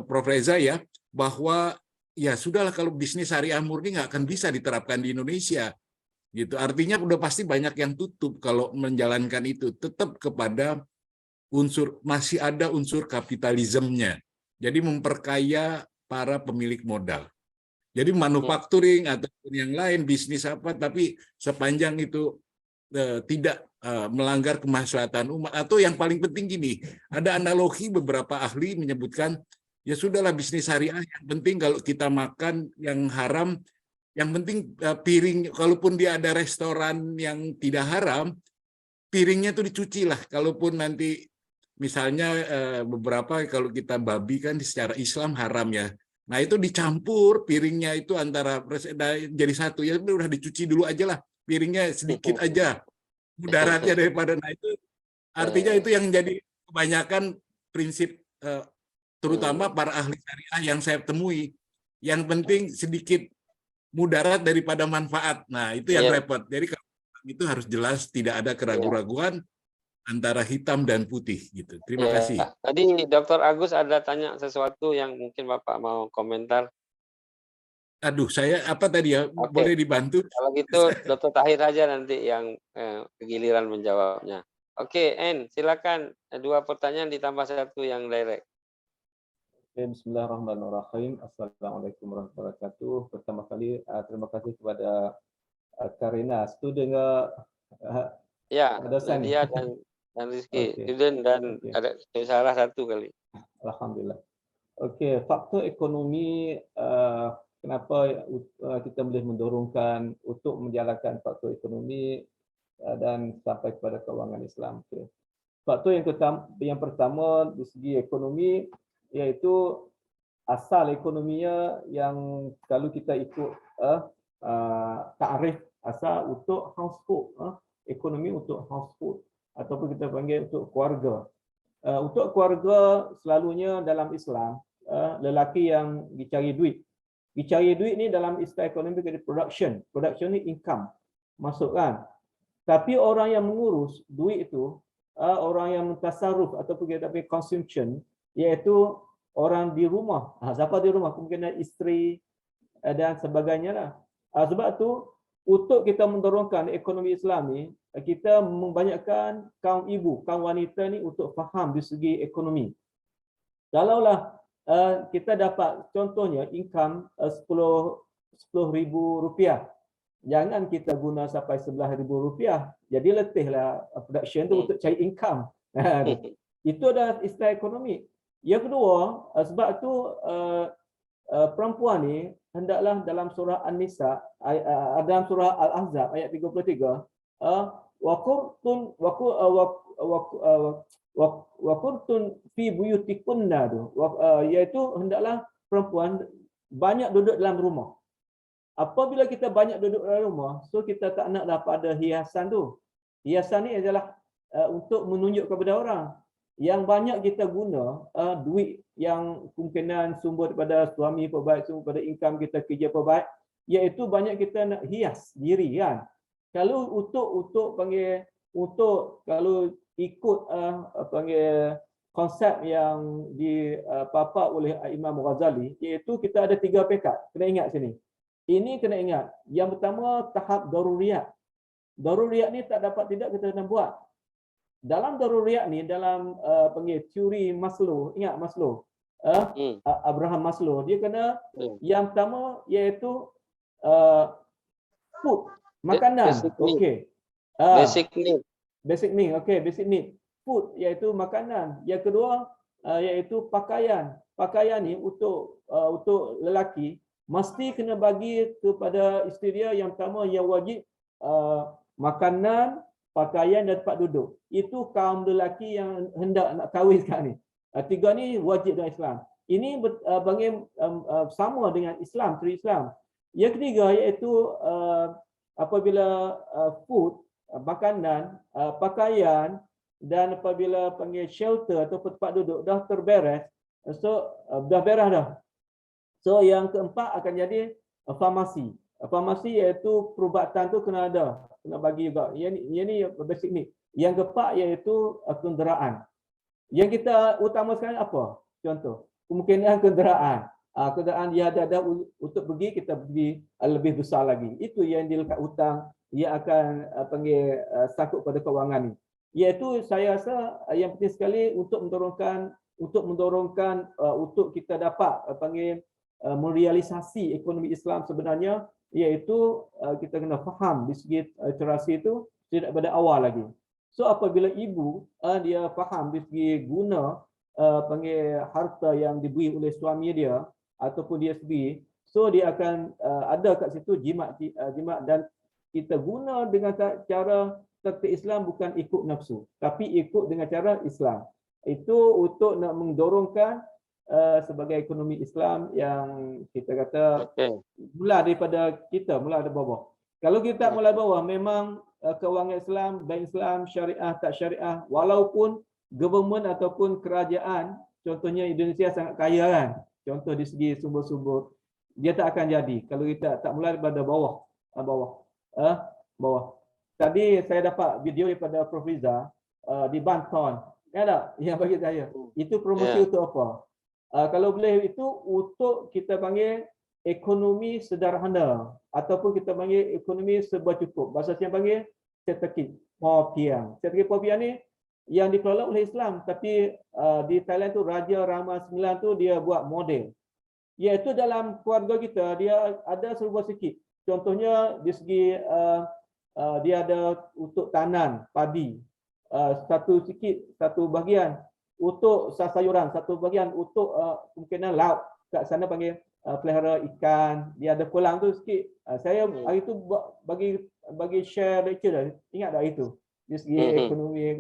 Prof. Reza ya, bahwa ya sudahlah kalau bisnis syariah murni nggak akan bisa diterapkan di Indonesia. Gitu. Artinya udah pasti banyak yang tutup kalau menjalankan itu. Tetap kepada masih ada unsur kapitalismenya. Jadi memperkaya para pemilik modal. Jadi manufacturing ataupun yang lain, bisnis apa, tapi sepanjang itu tidak melanggar kemaslahatan umat. Atau yang paling penting gini, ada analogi beberapa ahli menyebutkan, ya sudahlah bisnis syariah, yang penting kalau kita makan yang haram, yang penting piring, kalaupun dia ada restoran yang tidak haram, piringnya itu dicuci lah. Kalaupun nanti misalnya beberapa kalau kita babi kan secara Islam haram ya. Nah itu dicampur piringnya itu antara jadi satu, ya udah dicuci dulu aja lah, piringnya sedikit aja mudaratnya daripada. Nah itu artinya itu yang jadi kebanyakan prinsip terutama para ahli syariah yang saya temui. Yang penting sedikit mudarat daripada manfaat. Nah, itu yang repot. Jadi kalau itu harus jelas, tidak ada keraguan-raguan antara hitam dan putih gitu. Terima kasih. Tadi Dr. Agus ada tanya sesuatu yang mungkin Bapak mau komentar. Aduh, saya apa tadi ya? Boleh dibantu? Kalau gitu Dr. Tahir aja nanti yang giliran menjawabnya. Oke, En, silakan 2 pertanyaan ditambah 1 yang direct. Bismillahirrahmanirrahim. Assalamualaikum warahmatullahi wabarakatuh. Pertama kali terima kasih kepada Karina, student dosen. Nadia dan Rizky, student dan ada salah 1 kali. Alhamdulillah. Okey, faktor ekonomi, kenapa kita boleh mendorongkan untuk menjalankan faktor ekonomi dan sampai kepada kewangan Islam. Okay. Faktor yang pertama di segi ekonomi, iaitu asal ekonominya yang kalau kita ikut takrif asal untuk household, ekonomi untuk household ataupun kita panggil untuk keluarga. Untuk keluarga selalunya dalam Islam, lelaki yang dicari duit. Dicari duit ni dalam istilah ekonomi jadi production. Production ni income, masuk kan. Tapi orang yang mengurus duit itu, orang yang mentasarruf ataupun kita panggil consumption, iaitu orang di rumah. Siapa di rumah? Kemungkinan isteri dan sebagainya lah. Sebab tu untuk kita mendorongkan ekonomi Islam ni, kita membanyakkan kaum ibu, kaum wanita ni untuk faham di segi ekonomi. Kalaulah kita dapat contohnya income RM10,000, jangan kita guna sampai RM11,000. Jadi letihlah production tu untuk cari income. Itu adalah istilah ekonomi. Yang kedua, sebab tu perempuan ni hendaklah dalam surah An-Nisa, dalam surah Al-Ahzab ayat 33, waqurtun fi buyutikunna tu, iaitu hendaklah perempuan banyak duduk dalam rumah. Apabila kita banyak duduk dalam rumah, so kita tak naklah pada hiasan tu. Hiasan ni adalah untuk menunjuk kepada orang. Yang banyak kita guna duit yang kemungkinan sumber daripada suami perbaik, sumber daripada income kita kerja perbaik, iaitu banyak kita nak hias diri kan. Kalau untuk panggil kalau ikut panggil konsep yang dipapak oleh Imam Ghazali, iaitu kita ada 3 pekat. Kena ingat sini. Ini kena ingat. Yang pertama tahap daruriyat. Daruriyat ni tak dapat tidak kita kena buat. Dalam daruriyat ni, dalam panggil teori Maslow, ingat Maslow, Abraham Maslow, dia kena yang pertama iaitu food, makanan. Okey. Basic need. Basic need. Okey, basic need. Food iaitu makanan. Yang kedua iaitu pakaian. Pakaian ni untuk lelaki mesti kena bagi kepada isteri dia. Yang pertama yang wajib makanan, pakaian dan tempat duduk. Itu kaum lelaki yang hendak nak kahwin sekarang ni. Tiga ni wajib dalam Islam. Ini sama dengan Islam, ciri Islam. Yang ketiga iaitu apabila food, makanan, pakaian dan apabila panggil shelter atau tempat duduk dah terberes, so dah beres dah. So yang keempat akan jadi farmasi. Farmasi iaitu perubatan tu kena ada, kena bagi juga. Yang ni basic ni. Yang keempat iaitu kenderaan. Yang kita utama sekarang apa? Contoh, kemungkinan kenderaan. Kenderaan dia ada untuk pergi, kita pergi lebih besar lagi. Itu yang dilekat hutang yang akan panggil sangkut pada kewangan ni. Iaitu saya rasa yang penting sekali untuk mendorongkan untuk kita dapat panggil merealisasi ekonomi Islam sebenarnya, iaitu kita kena faham di segi literasi itu tidak pada awal lagi. So apabila ibu dia faham di segi guna panggil harta yang diberi oleh suami dia ataupun dia sendiri, so dia akan ada kat situ jimat dan kita guna dengan cara taktik Islam bukan ikut nafsu, tapi ikut dengan cara Islam. Itu untuk nak mendorongkan sebagai ekonomi Islam yang kita kata mula daripada kita, mula dari bawah. Kalau kita mula bawah, memang kewangan Islam, bank Islam, syariah, tak syariah, walaupun government ataupun kerajaan, contohnya Indonesia sangat kaya kan, contoh di segi sumber-sumber, dia tak akan jadi kalau kita tak mula daripada bawah. Tadi saya dapat video daripada Prof. Riza di Banton. Ada yang bagi saya. Itu promosi untuk apa? Kalau boleh itu untuk kita panggil ekonomi sederhana ataupun kita panggil ekonomi serba cukup. Bahasa saya panggil strategi Popiang. Strategi Popiang ni yang dikelola oleh Islam, tapi di Thailand tu Raja Rama IX tu dia buat model. Iaitu dalam keluarga kita dia ada serba sikit. Contohnya di segi dia ada untuk tanan padi, satu bahagian untuk sayuran, satu bahagian untuk kemungkinan laut. Kat sana panggil pelihara ikan, dia ada kolam tu sikit. Saya hari tu bagi share lecture dah. Ingat tak itu? Di segi ekonomi.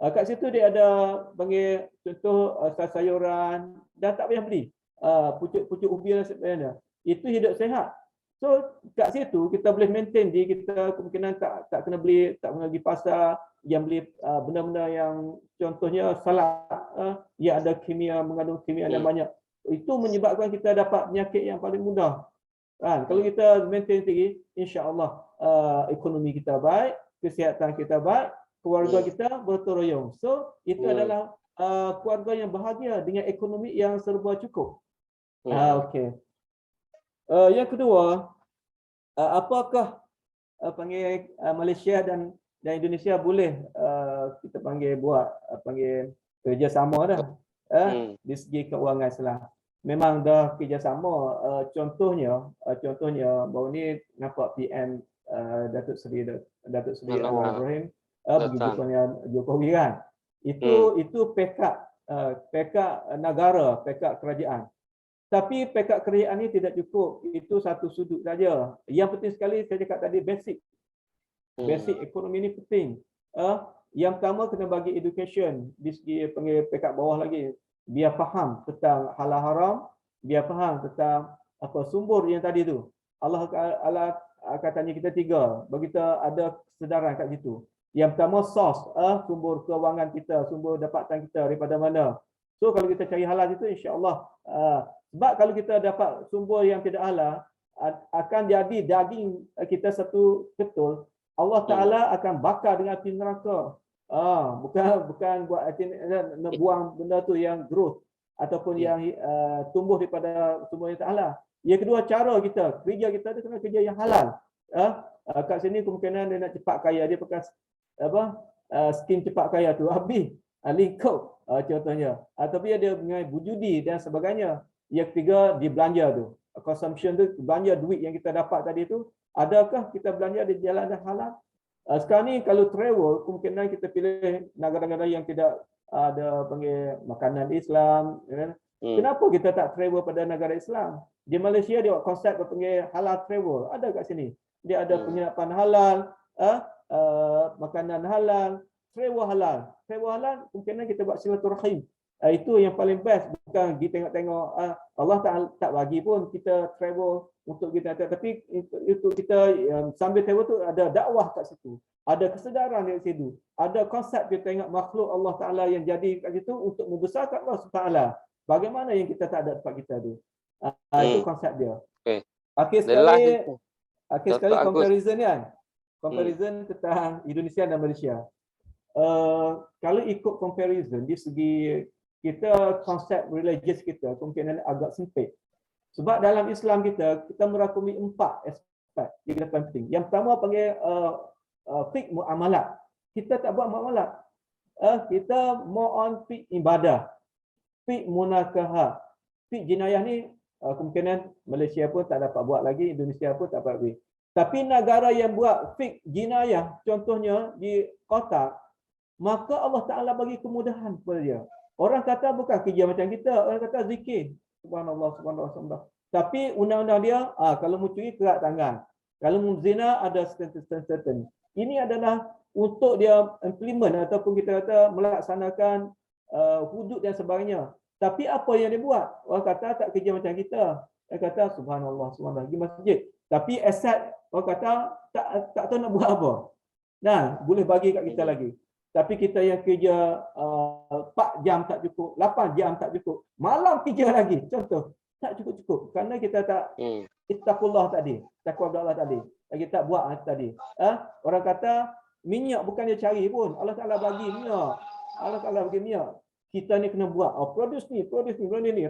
Kat situ dia ada panggil contoh sayuran, dah tak payah beli. Pucuk ubi dan sebagainya. Itu hidup sehat. So kat situ kita boleh maintain diri kita, kemungkinan tak kena beli, tak kena pergi pasar yang beli benda-benda yang contohnya salad yang ada mengandung kimia dan banyak. Itu menyebabkan kita dapat penyakit yang paling mudah. Kalau kita maintain diri, insya-Allah ekonomi kita baik, kesihatan kita baik, keluarga kita bergotong royong. So itu adalah keluarga yang bahagia dengan ekonomi yang serba cukup. Okey. Yang kedua, apakah panggil Malaysia dan Indonesia boleh kita panggil buat kerjasama dah di segi keuangan Islam. Memang dah kerjasama. Contohnya baru ni nampak PM Datuk Seri Anwar Ibrahim pergi bertanya Jokowi kan. Itu pekat negara, pekat kerajaan. Tapi pekat kerajaan ini tidak cukup. Itu satu sudut saja. Yang penting sekali saya cakap tadi basic. Basic ekonomi ini penting. Yang pertama kena bagi education di segi pekat bawah lagi. Biar faham tentang halal haram, biar faham tentang apa sumber yang tadi tu. Allah akan tanya kita tiga. Bagi kita ada kesedaran kat situ. Yang pertama source, sumber kewangan kita, sumber dapatan kita daripada mana. So kalau kita cari halal itu insya-Allah sebab kalau kita dapat sumber yang tidak halal akan jadi daging kita satu ketul, Allah Taala akan bakar dengan api neraka. Bukan buat nak buang benda tu yang growth ataupun yang tumbuh daripada sumber yang tak halal. Yang kedua, cara kita, kerja kita tu kena kerja yang halal. Kat sini kemungkinan dia nak cepat kaya, dia pakai skim cepat kaya tu habis lingkup contohnya, ataupun dia dengan berjudi dan sebagainya. Yang ketiga, di belanja tu, consumption tu, belanja duit yang kita dapat tadi tu, adakah kita belanja di jalan yang halal? Sekarang ni kalau travel, kemungkinan kita pilih negara-negara yang tidak ada panggil makanan Islam, ya kan? Kenapa kita tak travel pada negara Islam? Di Malaysia dia buat konsep panggil halal travel, ada kat sini. Dia ada penginapan halal, makanan halal, travel halal. Travel halal mungkin kita buat silaturahim. Itu yang paling best, bukan kita tengok-tengok Allah tak bagi pun kita travel untuk kita, tapi itu kita sambil travel tu ada dakwah kat situ, ada kesedaran di situ, ada konsep kita tengok makhluk Allah Taala yang jadi kat situ untuk membesarkan Allah Taala. Bagaimana yang kita tak ada tempat kita tu? Itu konsep dia. Akhir sekali comparison kan. Comparison tentang Indonesia dan Malaysia. Kalau ikut comparison di segi kita konsep religious kita kemungkinan agak sempit. Sebab dalam Islam kita merangkumi 4 aspek yang kita penting. Yang pertama panggil fiqh muamalat. Kita tak buat muamalat. Kita more on fiqh ibadah. Fiqh munakaha. Fiqh jinayah ni kemungkinan Malaysia pun tak dapat buat lagi, Indonesia pun tak dapat buat. Tapi negara yang buat fiqh jinayah, contohnya di Qatar, maka Allah Ta'ala bagi kemudahan kepada dia. Orang kata bukan kerja macam kita, orang kata zikir. Subhanallah, subhanallah, subhanallah. Tapi undang-undang dia, kalau mau curi kerat tangan. Kalau mau zina ada certain. Ini adalah untuk dia implement ataupun kita kata melaksanakan hudud dan sebagainya. Tapi apa yang dia buat? Orang kata tak kerja macam kita. Dia kata subhanallah, subhanallah, pergi masjid. Tapi aset orang kata tak tahu nak buat apa. Nah, boleh bagi kat kita lagi. Tapi kita yang kerja 4 jam tak cukup, 8 jam tak cukup, malam kerja lagi, contoh, tak cukup-cukup. Kerana kita tak ittaqullah tadi, takwa Allah tadi, lagi tak buat tadi. Orang kata minyak bukan dia cari pun, Allah Ta'ala bagi minyak. Allah Ta'ala bagi minyak. Kita ni kena buat, produce ni,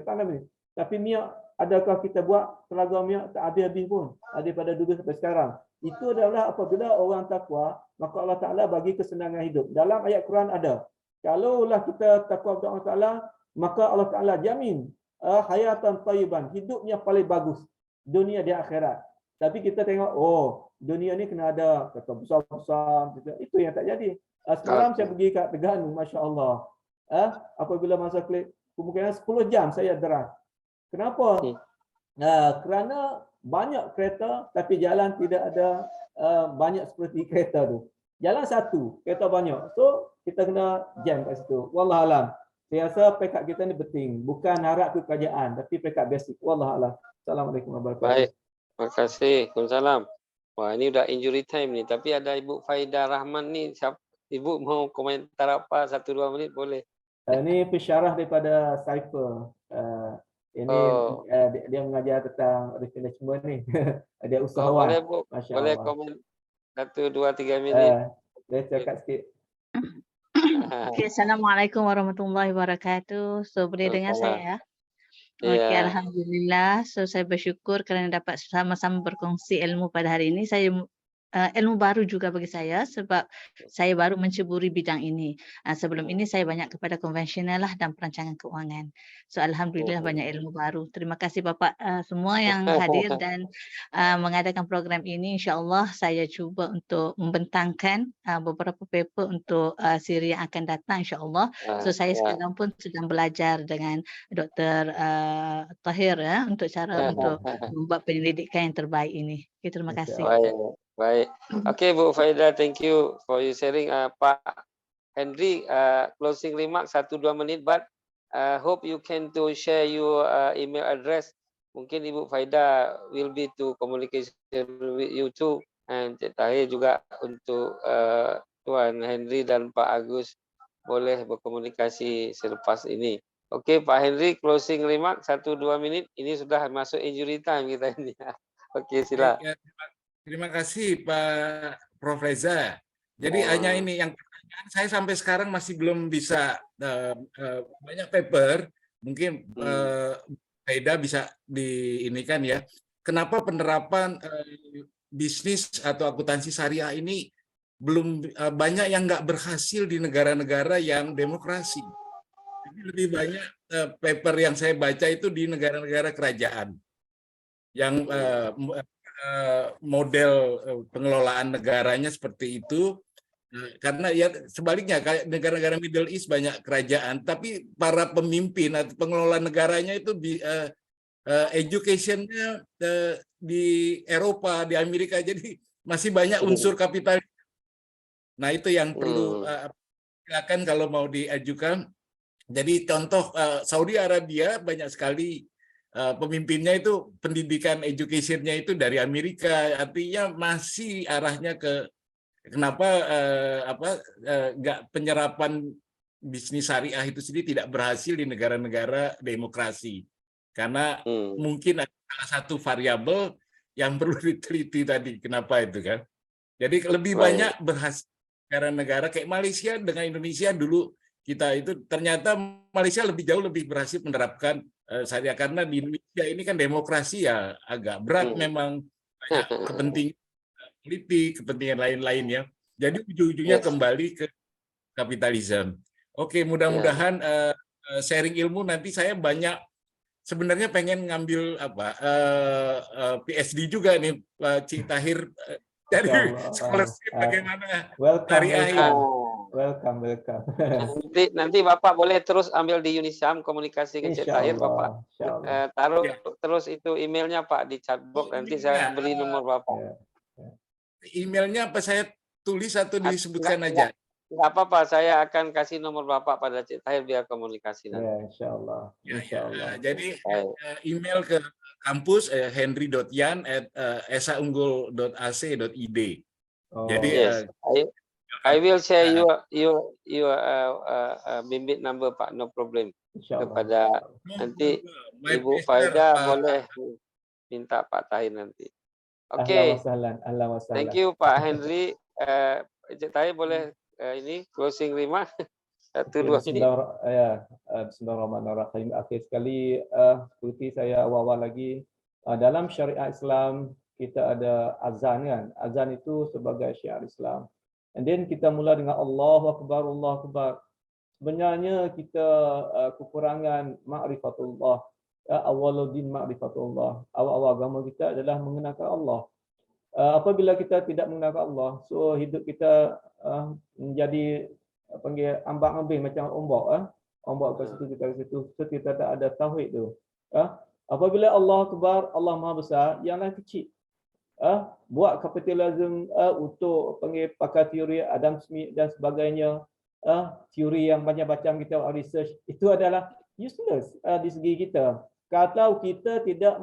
tanam ni. Tapi minyak, adakah kita buat telaga minyak tak habis-habis pun, daripada dulu sampai sekarang. Itu adalah apabila orang takwa, maka Allah Ta'ala bagi kesenangan hidup. Dalam ayat Quran ada, kalaulah kita takwa kepada Allah Ta'ala, maka Allah Ta'ala jamin hayatan tayyiban, hidupnya paling bagus, dunia di akhirat. Tapi kita tengok, dunia ni kena ada kata besar-besar, itu yang tak jadi. Semalam saya pergi kat Terengganu, Masya Allah. Apabila masa klik, kemungkinan 10 jam saya drive. Kenapa? Kerana banyak kereta tapi jalan tidak ada banyak seperti kereta tu. Jalan satu, kereta banyak. So kita kena jam kat situ. Wallahualam. Saya rasa pekat kita ni penting. Bukan harap ke kerajaan tapi pekat basic. Wallahualam. Assalamualaikum warahmatullahi wabarakatuh. Baik. Terima kasih. Waalaikumsalam. Wah, ini udah injury time ni. Tapi ada Ibu Faidah Rahman ni. Ibu mau komentar apa 1-2 menit boleh? Ini pensyarah daripada Cypher. Ini dia mengajar tentang risk management ni. Dia usahawan. Boleh Bu, boleh komen 1, 2, 3 minit. Dia cakap sikit. Okay, Assalamualaikum warahmatullahi wabarakatuh. So boleh dengar saya ya? Okay, Alhamdulillah. So saya bersyukur kerana dapat sama-sama berkongsi ilmu pada hari ini. Saya ilmu baru juga bagi saya sebab saya baru menceburi bidang ini. Sebelum ini saya banyak kepada konvensional lah dan perancangan keuangan. So alhamdulillah banyak ilmu baru. Terima kasih Bapak semua yang hadir dan mengadakan program ini. InsyaAllah saya cuba untuk membentangkan beberapa paper untuk siri yang akan datang insyaAllah. So saya sekarang pun sedang belajar dengan Dr. Tahir untuk cara untuk membuat penyelidikan yang terbaik ini. Okay, terima kasih. Baik. Okay, Bu Faidah, thank you for your sharing. Pak Henry, closing remark 1-2 menit, but hope you can to share your email address. Mungkin Ibu Faidah will be to communication with you too, and Cik Tahir juga untuk Tuan Henry dan Pak Agus boleh berkomunikasi selepas ini. Okay, Pak Henry, closing remark 1-2 menit. Ini sudah masuk injury time kita ini. Okay, sila. Terima kasih Pak Prof. Reza. Jadi hanya ini yang pertanyaan saya sampai sekarang masih belum bisa banyak paper. Mungkin Faida bisa diinikan ya. Kenapa penerapan bisnis atau akuntansi syariah ini belum banyak yang nggak berhasil di negara-negara yang demokrasi. Jadi lebih banyak paper yang saya baca itu di negara-negara kerajaan yang model pengelolaan negaranya seperti itu, Karena ya sebaliknya kayak negara-negara Middle East banyak kerajaan, tapi para pemimpin atau pengelola negaranya itu education-nya di Eropa, di Amerika, jadi masih banyak unsur kapital. Nah itu yang perlu silakan kalau mau diajukan. Jadi contoh Saudi Arabia banyak sekali pemimpinnya itu pendidikan education-nya itu dari Amerika, artinya masih arahnya ke kenapa nggak penyerapan bisnis syariah itu sendiri tidak berhasil di negara-negara demokrasi, karena mungkin ada salah satu variabel yang perlu diteliti tadi, kenapa itu kan. Jadi lebih banyak berhasil negara-negara kayak Malaysia dengan Indonesia dulu, kita itu ternyata Malaysia lebih berhasil menerapkan syariah, karena di Indonesia ini kan demokrasi ya agak berat memang, banyak kepentingan politik, kepentingan lain-lainnya. Jadi ujung-ujungnya kembali ke kapitalisme. Oke, mudah-mudahan sharing ilmu nanti saya banyak sebenarnya pengen ngambil PhD juga nih Pak Cik Tahir dari scholarship bagaimana syariah. Welcome. Nanti Bapak boleh terus ambil di Unisam komunikasi ke Cik Tahir, Bapak. Taruh terus itu emailnya Pak di chatbox, nanti saya beri nomor Bapak. Emailnya apa saya tulis atau disebutkan aja? Enggak apa-apa, saya akan kasih nomor Bapak pada Cik Tahir biar komunikasi nanti. Ya, insyaallah. Jadi email ke kampus henry.yan@saunggul.ac.id. Jadi I will share your bimbit number Pak, no problem. Kepada nanti Ibu Faida boleh minta Pak Tahir nanti. Oke. Thank you Pak Henry. Cik Tahir boleh ini closing remark 1-2 menit. Bismillahirrahmanirrahim. Akhir sekali seperti saya awal lagi, dalam syariat Islam kita ada azan kan. Azan itu sebagai syiar Islam. And then kita mula dengan Allahu Akbar, Allahu Akbar. Sebenarnya kita kekurangan ma'rifatullah. Awwaluddin ma'rifatullah. Awal-awal agama kita adalah mengenalkan Allah. Apabila kita tidak mengenalkan Allah, so hidup kita menjadi panggil ambang-ambing macam ombak. Ombak ke situ, kita ke situ. So kita tak ada tauhid tu. Apabila Allah Akbar, Allah Maha Besar, yang lain kecil. Buat kapitalisme untuk panggil pakai teori Adam Smith dan sebagainya, teori yang banyak macam kita research, itu adalah useless di segi kita. Kalau kita tidak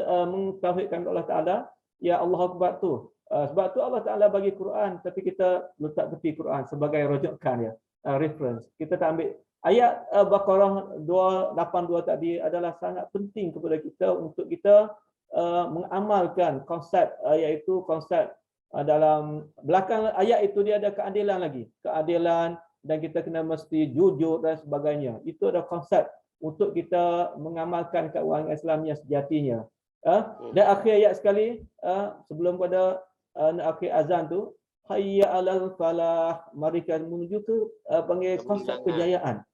mentauhidkan Allah Ta'ala, ya Allah Akbar tu. Sebab tu Allah Ta'ala bagi Quran, tapi kita letak tepi Quran sebagai rujukan, reference. Kita tak ambil. Ayat Baqarah 282 tadi adalah sangat penting kepada kita untuk kita mengamalkan konsep, iaitu konsep dalam belakang ayat itu dia ada keadilan lagi. Keadilan, dan kita kena mesti jujur dan sebagainya. Itu ada konsep untuk kita mengamalkan keuangan Islam yang sejatinya. Dan akhir ayat sekali, sebelum pada akhir azan tu, hayya alal falah, mari kita menuju ke panggil konsep kejayaan.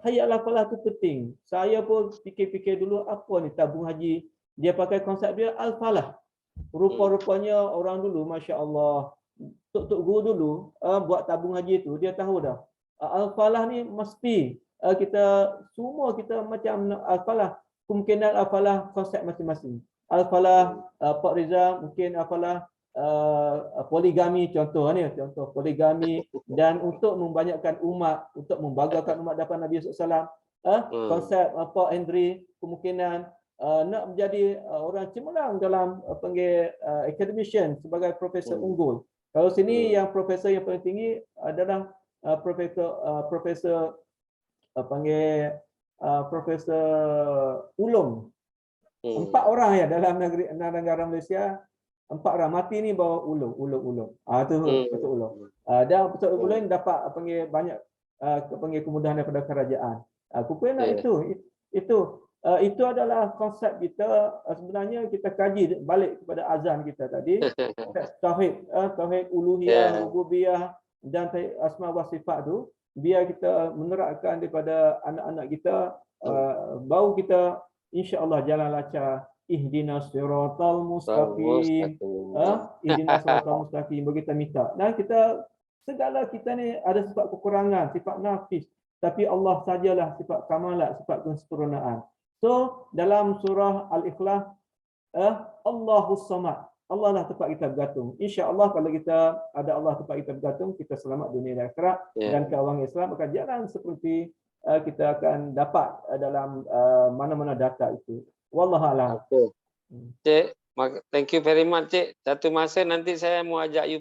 Hayya alal falah tu penting. Saya pun fikir-fikir dulu apa ni tabung haji. Dia pakai konsep dia al-falah. Rupa-rupanya orang dulu, masya-Allah, tok guru dulu buat tabung haji tu dia tahu dah. Al-falah ni mesti kita semua kita macam al-falah, kemungkinan al-falah konsep masing-masing. Al-falah Pak Riza mungkin al-falah poligami contoh ni, contoh poligami, dan untuk membanyakkan umat, untuk membanggakan umat dapat Nabi SAW. Konsep Pak Henry kemungkinan nak menjadi orang cemerlang dalam panggil academician sebagai profesor unggul. Kalau sini yang profesor yang paling tinggi adalah profesor Profesor Ulum. 4 orang ya dalam negara Malaysia, 4 orang mati ni bawa ulum. Tu Profesor Ulum. Dan Profesor Ulum dapat panggil banyak panggil kemudahan daripada kerajaan. Kukuna itu adalah konsep kita. Sebenarnya kita kaji balik kepada azan kita tadi, tauhid uluhiyah, rububiyah dan asma wa sifat tu, biar kita menerapkan daripada anak-anak kita, baru kita insya-Allah jalan lancar. Ihdinas siratal mustaqim. Ihdinas siratal mustaqim, bagi kita minta. Dan kita Segala kita ni ada sifat kekurangan, sifat nafis. Tapi Allah sajalah sifat kamalat, sifat kesempurnaan. So, dalam surah Al-Ikhlas, Allahus Samad. Allah lah tempat kita bergantung. InsyaAllah kalau kita ada Allah tempat kita bergantung, kita selamat dunia dan akhirat. Dan orang Islam akan jalan seperti kita akan dapat dalam mana-mana data itu. Wallahualam. Cik, thank you very much, Cik. Satu masa nanti saya mau ajak you